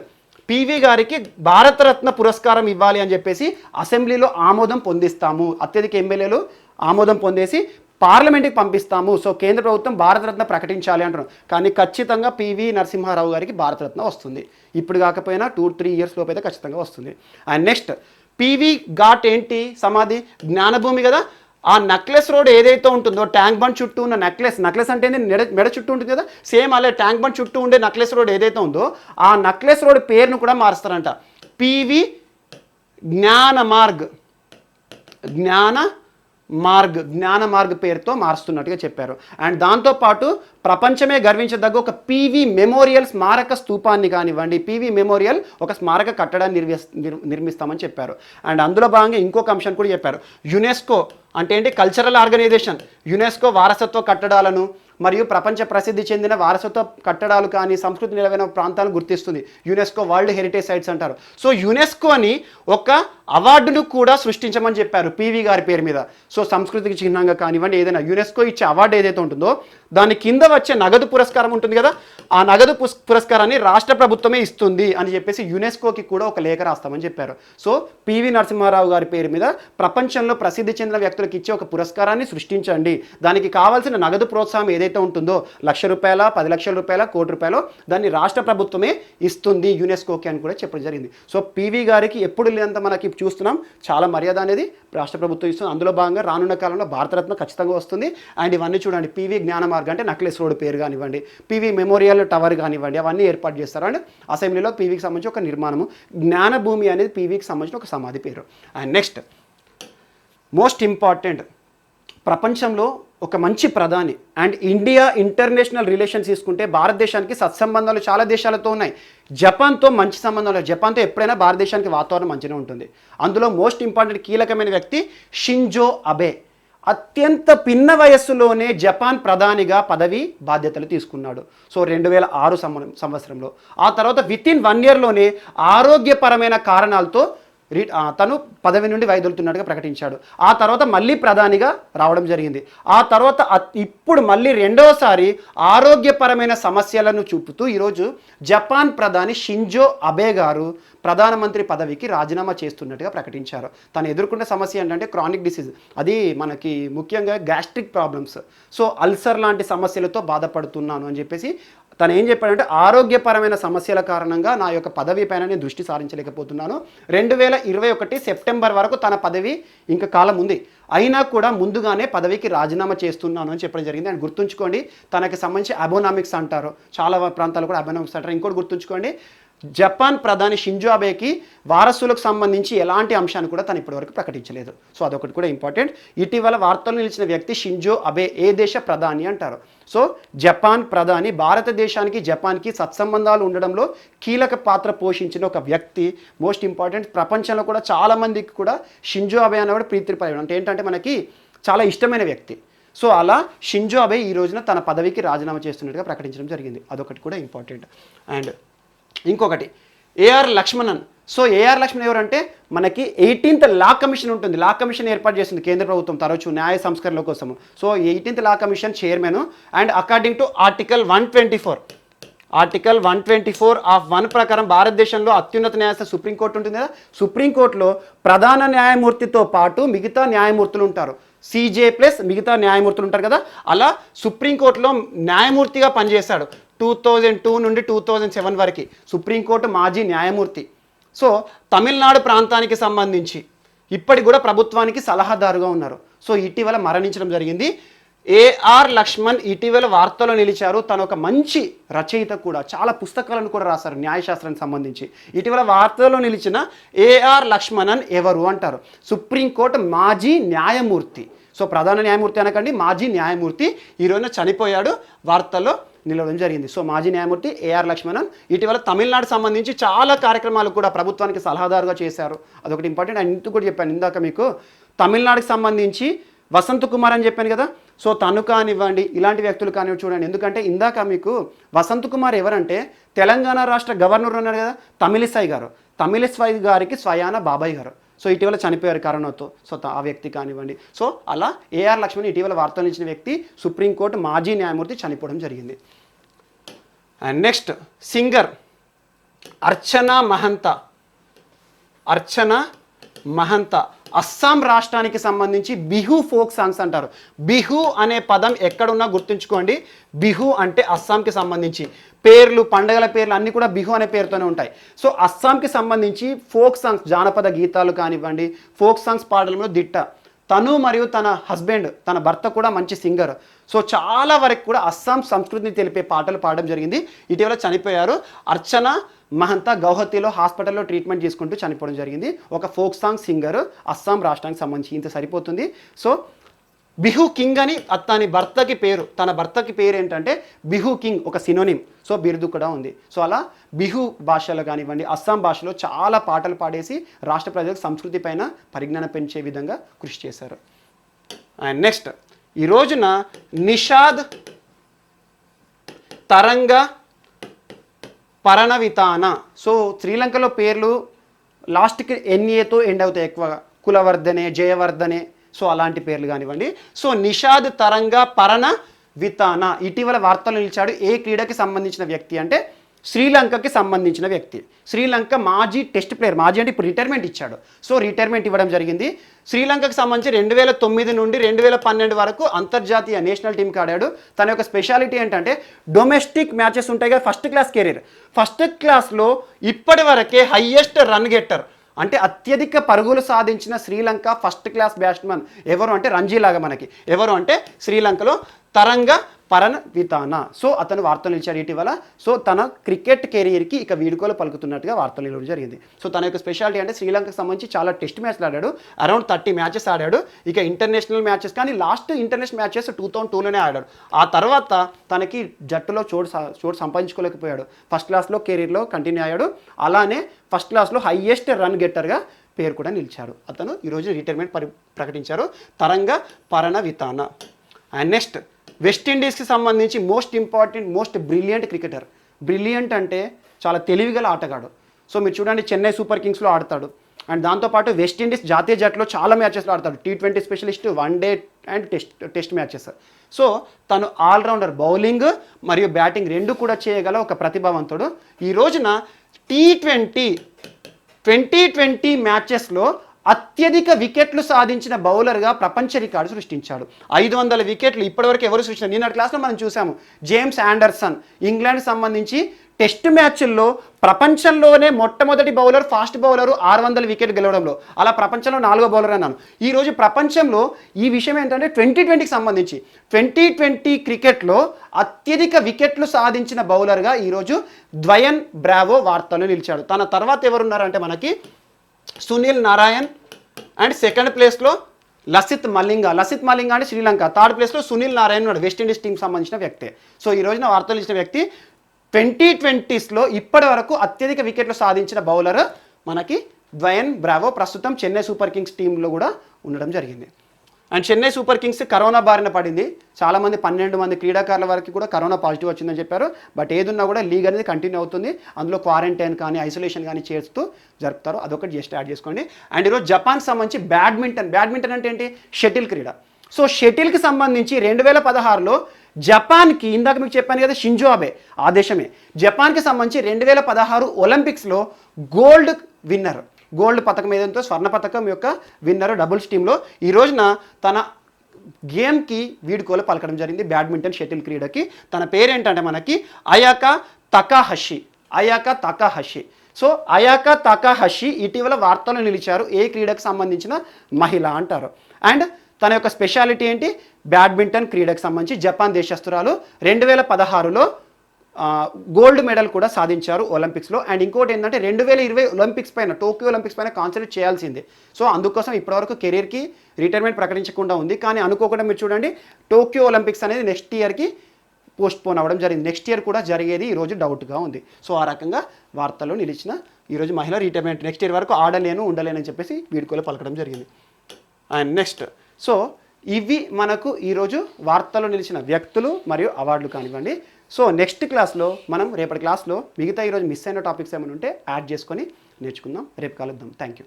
పివి గారికి భారతరత్న పురస్కారం ఇవ్వాలి అని చెప్పేసి అసెంబ్లీలో ఆమోదం పొందిస్తాము. అత్యధిక ఎమ్మెల్యేలు ఆమోదం పొందేసి పార్లమెంట్కి పంపిస్తాము. సో కేంద్ర ప్రభుత్వం భారతరత్న ప్రకటించాలి అంటున్నాం. కానీ ఖచ్చితంగా పివి నరసింహారావు గారికి భారతరత్న వస్తుంది. ఇప్పుడు కాకపోయినా 2-3 years లోపు అయితే ఖచ్చితంగా వస్తుంది. అండ్ నెక్స్ట్ పివి ఘాట్ ఏంటి సమాధి? జ్ఞానభూమి కదా. ఆ నెక్లెస్ రోడ్ ఏదైతే ఉంటుందో ట్యాంక్ బండ్ చుట్టూ ఉన్న నెక్లెస్ అంటే మెడ చుట్టూ ఉంటుంది కదా, సేమ్ అలా ట్యాంక్ బండ్ చుట్టూ ఉండే నెక్లెస్ రోడ్ ఏదైతే ఉందో ఆ నెక్లెస్ రోడ్ పేరును కూడా మారుస్తారంట. పివి జ్ఞాన మార్గ్ పేరుతో మారుస్తున్నట్టుగా చెప్పారు. అండ్ దాంతోపాటు ప్రపంచమే గర్వించదగ్గ ఒక పివి మెమోరియల్ స్మారక స్తూపాన్ని కానివ్వండి, పివి మెమోరియల్ ఒక స్మారక కట్టడాన్ని నిర్మిస్తామని చెప్పారు. అండ్ అందులో భాగంగా ఇంకొక అంశం కూడా చెప్పారు. యునెస్కో అంటే ఏంటి? Cultural organisation. యునెస్కో వారసత్వ కట్టడాలను మరియు ప్రపంచ ప్రసిద్ధి చెందిన వారసత్వ కట్టడాలు కానీ సంస్కృతి నిలవైన ప్రాంతాలను గుర్తిస్తుంది. యునెస్కో వరల్డ్ హెరిటేజ్ సైట్స్ అంటారు. సో యునెస్కోని ఒక అవార్డును కూడా సృష్టించమని చెప్పారు పివి గారి పేరు మీద. సో సంస్కృతికి చిహ్నంగా కానివ్వండి ఏదైనా యునెస్కో ఇచ్చే అవార్డు ఏదైతే ఉంటుందో దాని కింద వచ్చే నగదు పురస్కారం ఉంటుంది కదా, ఆ నగదు పురస్కారాన్ని రాష్ట్ర ప్రభుత్వమే ఇస్తుంది అని చెప్పేసి యునెస్కోకి కూడా ఒక లేఖ రాస్తామని చెప్పారు. సో పివి నరసింహారావు గారి పేరు మీద ప్రపంచంలో ప్రసిద్ధి చెందిన వ్యక్తులకు ఇచ్చే ఒక పురస్కారాన్ని సృష్టించండి. దానికి కావాల్సిన నగదు ప్రోత్సాహం ఏదైతే ఉంటుందో ₹1,00,000, ₹10,00,000, ₹1,00,000 దాన్ని రాష్ట్ర ప్రభుత్వమే ఇస్తుంది యునెస్కోకి అని కూడా చెప్పడం జరిగింది. సో పివి గారికి ఎప్పుడు లేనంత మనకి చూస్తున్నాం చాలా మర్యాద అనేది రాష్ట్ర ప్రభుత్వం ఇస్తుంది. అందులో భాగంగా రానున్న కాలంలో భారతరత్న ఖచ్చితంగా వస్తుంది. అండ్ ఇవన్నీ చూడండి, పివి జ్ఞాన మార్గం అంటే నెక్లెస్ రోడ్ పేరు కానివ్వండి, పివి మెమోరియల్ టవర్ కానివ్వండి, అవన్నీ ఏర్పాటు చేస్తారు. అండ్ అసెంబ్లీలో పివికి సంబంధించి ఒక నిర్మాణము. జ్ఞానభూమి అనేది పివికి సంబంధించిన ఒక సమాధి పేరు. అండ్ నెక్స్ట్ మోస్ట్ ఇంపార్టెంట్, ప్రపంచంలో ఒక మంచి ప్రధాని అండ్ ఇండియా ఇంటర్నేషనల్ రిలేషన్స్ తీసుకుంటే భారతదేశానికి సత్సంబంధాలు చాలా దేశాలతో ఉన్నాయి. జపాన్తో మంచి సంబంధాలు, జపాన్తో ఎప్పుడైనా భారతదేశానికి వాతావరణం మంచిగా ఉంటుంది. అందులో మోస్ట్ ఇంపార్టెంట్ కీలకమైన వ్యక్తి షింజో అబే. అత్యంత పిన్న వయస్సులోనే జపాన్ ప్రధానిగా పదవి బాధ్యతలు తీసుకున్నాడు. సో 2006 సంవత్సరంలో. ఆ తర్వాత వితిన్ 1 yearలోనే ఆరోగ్యపరమైన కారణాలతో తను పదవి నుండి వైదొలుతున్నట్టుగా ప్రకటించాడు. ఆ తర్వాత మళ్ళీ ప్రధానిగా రావడం జరిగింది. ఆ తర్వాత ఇప్పుడు మళ్ళీ రెండవసారి ఆరోగ్యపరమైన సమస్యలను చూపుతూ ఈరోజు జపాన్ ప్రధాని షింజో అబే గారు ప్రధానమంత్రి పదవికి రాజీనామా చేస్తున్నట్టుగా ప్రకటించారు. తను ఎదుర్కొన్న సమస్య ఏంటంటే క్రానిక్ డిసీజ్, అది మనకి ముఖ్యంగా గ్యాస్ట్రిక్ ప్రాబ్లమ్స్. సో అల్సర్ లాంటి సమస్యలతో బాధపడుతున్నాను అని చెప్పేసి తను ఏం చెప్పాడంటే ఆరోగ్యపరమైన సమస్యల కారణంగా నా యొక్క పదవి పైన నేను దృష్టి సారించలేకపోతున్నాను. 2021 సెప్టెంబర్ వరకు తన పదవి ఇంకా కాలం ఉంది, అయినా కూడా ముందుగానే పదవికి రాజీనామా చేస్తున్నాను అని చెప్పడం జరిగింది. అండ్ గుర్తుంచుకోండి, తనకి సంబంధించి అబోనామిక్స్ అంటారు, చాలా ప్రాంతాలు కూడా అబోనామిక్స్ అంటారు. ఇంకోటి గుర్తుంచుకోండి, జపాన్ ప్రధాని షింజో అబేకి వారసులకు సంబంధించి ఎలాంటి అంశాన్ని కూడా తను ఇప్పటివరకు ప్రకటించలేదు. సో అదొకటి కూడా ఇంపార్టెంట్. ఇటీవల వార్తల్లో నిలిచిన వ్యక్తి షింజో అబే ఏ దేశ ప్రధాని అంటారు? సో జపాన్ ప్రధాని. భారతదేశానికి జపాన్కి సత్సంబంధాలు ఉండడంలో కీలక పాత్ర పోషించిన ఒక వ్యక్తి, మోస్ట్ ఇంపార్టెంట్. ప్రపంచంలో కూడా చాలామందికి కూడా షింజో అబే అనేవాడు ప్రీతిపాయడం, అంటే ఏంటంటే మనకి చాలా ఇష్టమైన వ్యక్తి. సో అలా షింజో అబే ఈ రోజున తన పదవికి రాజీనామా చేస్తున్నట్టుగా ప్రకటించడం జరిగింది. అదొకటి కూడా ఇంపార్టెంట్. అండ్ ఇంకొకటి AR Lakshmanan. So AR Lakshman ఎవరంటే మనకి 18th లా కమిషన్ ఉంటుంది, లా కమిషన్ ఏర్పాటు చేసింది కేంద్ర ప్రభుత్వం తరచు న్యాయ సంస్కరణల కోసము. So 18th law commission chairman. And according to article 124 of 1 ప్రకారం భారతదేశంలో అత్యున్నత న్యాయస్థానం సుప్రీంకోర్టు ఉంటుంది కదా, సుప్రీంకోర్టులో ప్రధాన న్యాయమూర్తితో పాటు మిగతా న్యాయమూర్తులు ఉంటారు, CJ ప్లస్ మిగతా న్యాయమూర్తులు ఉంటారు కదా. అలా సుప్రీంకోర్టులో న్యాయమూర్తిగా పనిచేశాడు 2002 నుండి 2007 వరకు సుప్రీంకోర్టు మాజీ న్యాయమూర్తి. సో తమిళనాడు ప్రాంతానికి సంబంధించి ఇప్పటికి కూడా ప్రభుత్వానికి సలహాదారుగా ఉన్నారు. సో ఇటీవల మరణించడం జరిగింది. ఏఆర్ లక్ష్మణ్ ఇటీవల వార్తల్లో నిలిచారు. తను ఒక మంచి రచయిత కూడా, చాలా పుస్తకాలను కూడా రాశారు న్యాయశాస్త్రానికి సంబంధించి. ఇటీవల వార్తల్లో నిలిచిన ఏఆర్ లక్ష్మణన్ ఎవరు అంటారు? సుప్రీంకోర్టు మాజీ న్యాయమూర్తి. సో ప్రధాన న్యాయమూర్తి అనకండి, మాజీ న్యాయమూర్తి. ఈరోజున చనిపోయాడు, వార్తల్లో నిలవడం జరిగింది. సో మాజీ న్యాయమూర్తి ఏఆర్ లక్ష్మణన్ ఇటీవల తమిళనాడు సంబంధించి చాలా కార్యక్రమాలు కూడా ప్రభుత్వానికి సలహాదారుగా చేశారు. అదొకటి ఇంపార్టెంట్. అండ్ ఇంత కూడా చెప్పాను ఇందాక మీకు, తమిళనాడుకి సంబంధించి వసంత్ కుమార్ అని చెప్పాను కదా. సో తను కానివ్వండి, ఇలాంటి వ్యక్తులు కానివ్వండి చూడండి. ఎందుకంటే ఇందాక మీకు వసంత్ కుమార్ ఎవరంటే తెలంగాణ రాష్ట్ర గవర్నర్ ఉన్నారు కదా తమిళిసై గారు, తమిళిసై గారికి స్వయాన బాబాయ్ గారు. సో ఇటీవల చనిపోయారు కరోనాతో. సో ఆ వ్యక్తి కానివ్వండి. సో అలా ఏఆర్ లక్ష్మణ్ ఇటీవల వార్తలు ఇచ్చిన వ్యక్తి, సుప్రీంకోర్టు మాజీ న్యాయమూర్తి చనిపోవడం జరిగింది. అండ్ నెక్స్ట్ సింగర్ అర్చనా మహంత అస్సాం రాష్ట్రానికి సంబంధించి బిహు ఫోక్ సాంగ్స్ అంటారు. బిహు అనే పదం ఎక్కడున్నా గుర్తుంచుకోండి, బిహు అంటే అస్సాంకి సంబంధించి పేర్లు, పండుగల పేర్లు అన్నీ కూడా బిహు అనే పేరుతోనే ఉంటాయి. సో అస్సాంకి సంబంధించి ఫోక్ సాంగ్స్, జానపద గీతాలు కానివ్వండి, ఫోక్ సాంగ్స్ పాడడంలో దిట్ట. తను మరియు తన హస్బెండ్, తన భర్త కూడా మంచి సింగర్. సో చాలా వరకు కూడా అస్సాం సంస్కృతిని తెలిపే పాటలు పాడడం జరిగింది. ఇటీవల చనిపోయారు. అర్చనా మహంతా గౌహతిలో హాస్పిటల్లో ట్రీట్మెంట్ చేసుకుంటూ చనిపోవడం జరిగింది. ఒక ఫోక్ సాంగ్ సింగర్, అస్సాం రాష్ట్రానికి సంబంధించి. ఇంత సరిపోతుంది. సో బిహు కింగ్ అని తన భర్తకి పేరు. తన భర్తకి పేరు ఏంటంటే బిహు కింగ్, ఒక సినోనిమ్. సో బిరుదు కూడా ఉంది. సో అలా బిహు భాషలో కానివ్వండి, అస్సాం భాషలో చాలా పాటలు పాడేసి రాష్ట్ర ప్రజలకు సంస్కృతి పైన పరిజ్ఞానం పెంచే విధంగా కృషి చేశారు. అండ్ నెక్స్ట్ ఈ రోజున నిషాద్ తరంగ పరణవితాన. సో శ్రీలంకలో పేర్లు లాస్ట్కి NAతో ఎండ్ అవుతాయి ఎక్కువగా, కులవర్ధనే, జయవర్ధనే. సో అలాంటి పేర్లు కానివ్వండి. సో నిషాద్ తరంగ పరణ వితాన ఇటీవల వార్తలు నిలిచాడు. ఏ క్రీడకి సంబంధించిన వ్యక్తి అంటే శ్రీలంకకి సంబంధించిన వ్యక్తి. శ్రీలంక మాజీ టెస్ట్ ప్లేయర్, మాజీ అంటే ఇప్పుడు రిటైర్మెంట్ ఇచ్చాడు. సో రిటైర్మెంట్ ఇవ్వడం జరిగింది. శ్రీలంకకి సంబంధించి 2009 నుండి 2012 వరకు అంతర్జాతీయ నేషనల్ టీంకి ఆడాడు. తన యొక్క స్పెషాలిటీ ఏంటంటే డొమెస్టిక్ మ్యాచెస్ ఉంటాయి కదా, ఫస్ట్ క్లాస్ కెరీర్. ఫస్ట్ క్లాస్లో ఇప్పటి వరకే హయ్యెస్ట్ రన్ గెట్టర్, అంటే అత్యధిక పరుగులు సాధించిన శ్రీలంక ఫస్ట్ క్లాస్ బ్యాట్స్మెన్ ఎవరు అంటే రంజీలాగా మనకి ఎవరు అంటే శ్రీలంకలో తరంగ పరణ వితాన. సో అతను వార్తలు నిలిచాడు ఇటీవల. సో తన క్రికెట్ కెరీర్కి ఇక వీడుకోలు పలుకుతున్నట్టుగా వార్తలు నిలవడం జరిగింది. సో తన యొక్క స్పెషాలిటీ అంటే శ్రీలంకకు సంబంధించి చాలా టెస్ట్ మ్యాచ్లు ఆడాడు, అరౌండ్ 30 మ్యాచెస్ ఆడాడు. ఇక ఇంటర్నేషనల్ మ్యాచెస్ కానీ లాస్ట్ ఇంటర్నేషనల్ మ్యాచెస్ 2002లోనే ఆడాడు. ఆ తర్వాత తనకి జట్టులో చోటు సంపాదించుకోలేకపోయాడు. ఫస్ట్ క్లాస్లో కెరీర్లో కంటిన్యూ అయ్యాడు. అలానే ఫస్ట్ క్లాస్లో హయ్యెస్ట్ రన్ గెట్టర్గా పేరు కూడా నిలిచాడు. అతను ఈరోజు రిటైర్మెంట్ ప్రకటించారు, తరంగ పరణ వితాన. అండ్ నెక్స్ట్ వెస్టిండీస్కి సంబంధించి most important, most brilliant cricketer. Brilliant అంటే చాలా తెలివిగల ఆటగాడు. సో మీరు చూడండి, చెన్నై సూపర్ కింగ్స్లో ఆడతాడు, అండ్ దాంతోపాటు వెస్టిండీస్ జాతీయ జట్టులో చాలా మ్యాచెస్లో ఆడతాడు, T20 specialist, one day and test matches. So తను ఆల్రౌండర్, బౌలింగ్ మరియు బ్యాటింగ్ రెండు కూడా చేయగల ఒక ప్రతిభావంతుడు. ఈ రోజున T20 మ్యాచెస్లో అత్యధిక వికెట్లు సాధించిన బౌలర్గా ప్రపంచ రికార్డు సృష్టించాడు. 500 వికెట్లు ఇప్పటివరకు ఎవరు సృష్టించారు? నిన్నటి క్లాస్లో మనం చూసాము, జేమ్స్ ఆండర్సన్ ఇంగ్లాండ్కి సంబంధించి టెస్ట్ మ్యాచ్ల్లో ప్రపంచంలోనే మొట్టమొదటి బౌలర్, ఫాస్ట్ బౌలరు 600 వికెట్ గెలవడంలో. అలా ప్రపంచంలో 4వ బౌలర్ అన్నాను. ఈరోజు ప్రపంచంలో ఈ విషయం ఏంటంటే 2020కి సంబంధించి 2020 క్రికెట్లో అత్యధిక వికెట్లు సాధించిన బౌలర్గా ఈరోజు డ్వయన్ బ్రావో వార్తల్లో నిలిచాడు. తన తర్వాత ఎవరున్నారంటే మనకి సునీల్ నారాయణ్ అండ్ సెకండ్ ప్లేస్లో లసిత్ మలింగా అంటే శ్రీలంక, థర్డ్ ప్లేస్లో సునీల్ నారాయణ్ ఉన్నాడు, వెస్టిండీస్ టీంకి సంబంధించిన వ్యక్తే. సో ఈ రోజున వార్తలు ఇచ్చిన వ్యక్తి 2020స్లో ఇప్పటి వరకు అత్యధిక వికెట్లు సాధించిన బౌలర్ మనకి డ్వయన్ బ్రావో. ప్రస్తుతం చెన్నై సూపర్ కింగ్స్ టీంలో కూడా ఉండడం జరిగింది. And Chennai super Kings corona బారిన పడింది. చాలామంది 12 మంది క్రీడాకారుల వరకు కూడా కరోనా పాజిటివ్ వచ్చిందని చెప్పారు. బట్ ఏదున్నా కూడా లీగ్ అనేది కంటిన్యూ అవుతుంది. అందులో క్వారంటైన్ కానీ ఐసోలేషన్ కానీ చేస్తూ జరుపుతారు. అదొకటి జస్ట్ యాడ్ చేసుకోండి. అండ్ ఈరోజు జపాన్ సంబంధించి బ్యాడ్మింటన్ అంటే ఏంటి? షటిల్ క్రీడ. సో షటిల్కి సంబంధించి 2016లో జపాన్కి, ఇందాక మీకు చెప్పాను కదా షింజో అబే, ఆ దేశమే జపాన్కి సంబంధించి 2016 ఒలింపిక్స్లో గోల్డ్ పథకం ఏదంతో స్వర్ణ పథకం యొక్క విన్నర్ డబుల్స్ టీంలో ఈ రోజున తన గేమ్కి వీడ్కోలు పలకడం జరిగింది. బ్యాడ్మింటన్ షటిల్ క్రీడకి తన పేరేంటంటే మనకి అయాకా తకాహషి. సో అయాకా తకాహషి ఇటీవల వార్తలు నిలిచారు. ఏ క్రీడకు సంబంధించిన మహిళ అంటారు. అండ్ తన యొక్క స్పెషాలిటీ ఏంటి? బ్యాడ్మింటన్ క్రీడకు సంబంధించి జపాన్ దేశస్తురాలు. 2016లో గోల్డ్ మెడల్ కూడా సాధించారు ఒలింపిక్స్లో. అండ్ ఇంకోటి ఏంటంటే 2020 ఒలింపిక్స్ పైన, టోక్యో ఒలింపిక్స్ పైన కాన్సన్ట్రేట్ చేయాల్సిందే. సో అందుకోసం ఇప్పటివరకు కెరీర్కి రిటైర్మెంట్ ప్రకటించకుండా ఉంది. కానీ అనుకోకుండా మీరు చూడండి, టోక్యో ఒలింపిక్స్ అనేది నెక్స్ట్ ఇయర్కి పోస్ట్పోన్ అవ్వడం జరిగింది. నెక్స్ట్ ఇయర్ కూడా జరిగేది ఈరోజు డౌట్గా ఉంది. సో ఆ రకంగా వార్తల్లో నిలిచిన ఈరోజు మహిళ రిటైర్మెంట్, నెక్స్ట్ ఇయర్ వరకు ఉండలేనని చెప్పేసి వీడ్కోలు పలకడం జరిగింది. అండ్ నెక్స్ట్, సో ఇవి మనకు ఈరోజు వార్తల్లో నిలిచిన వ్యక్తులు మరియు అవార్డులు కానివ్వండి. సో నెక్స్ట్ క్లాస్లో మనం రేపటి క్లాస్లో మిగతా ఈరోజు మిస్ అయిన టాపిక్స్ ఏమైనా ఉంటే యాడ్ చేసుకొని నేర్చుకుందాం. రేపు కలుద్దాం. Thank you.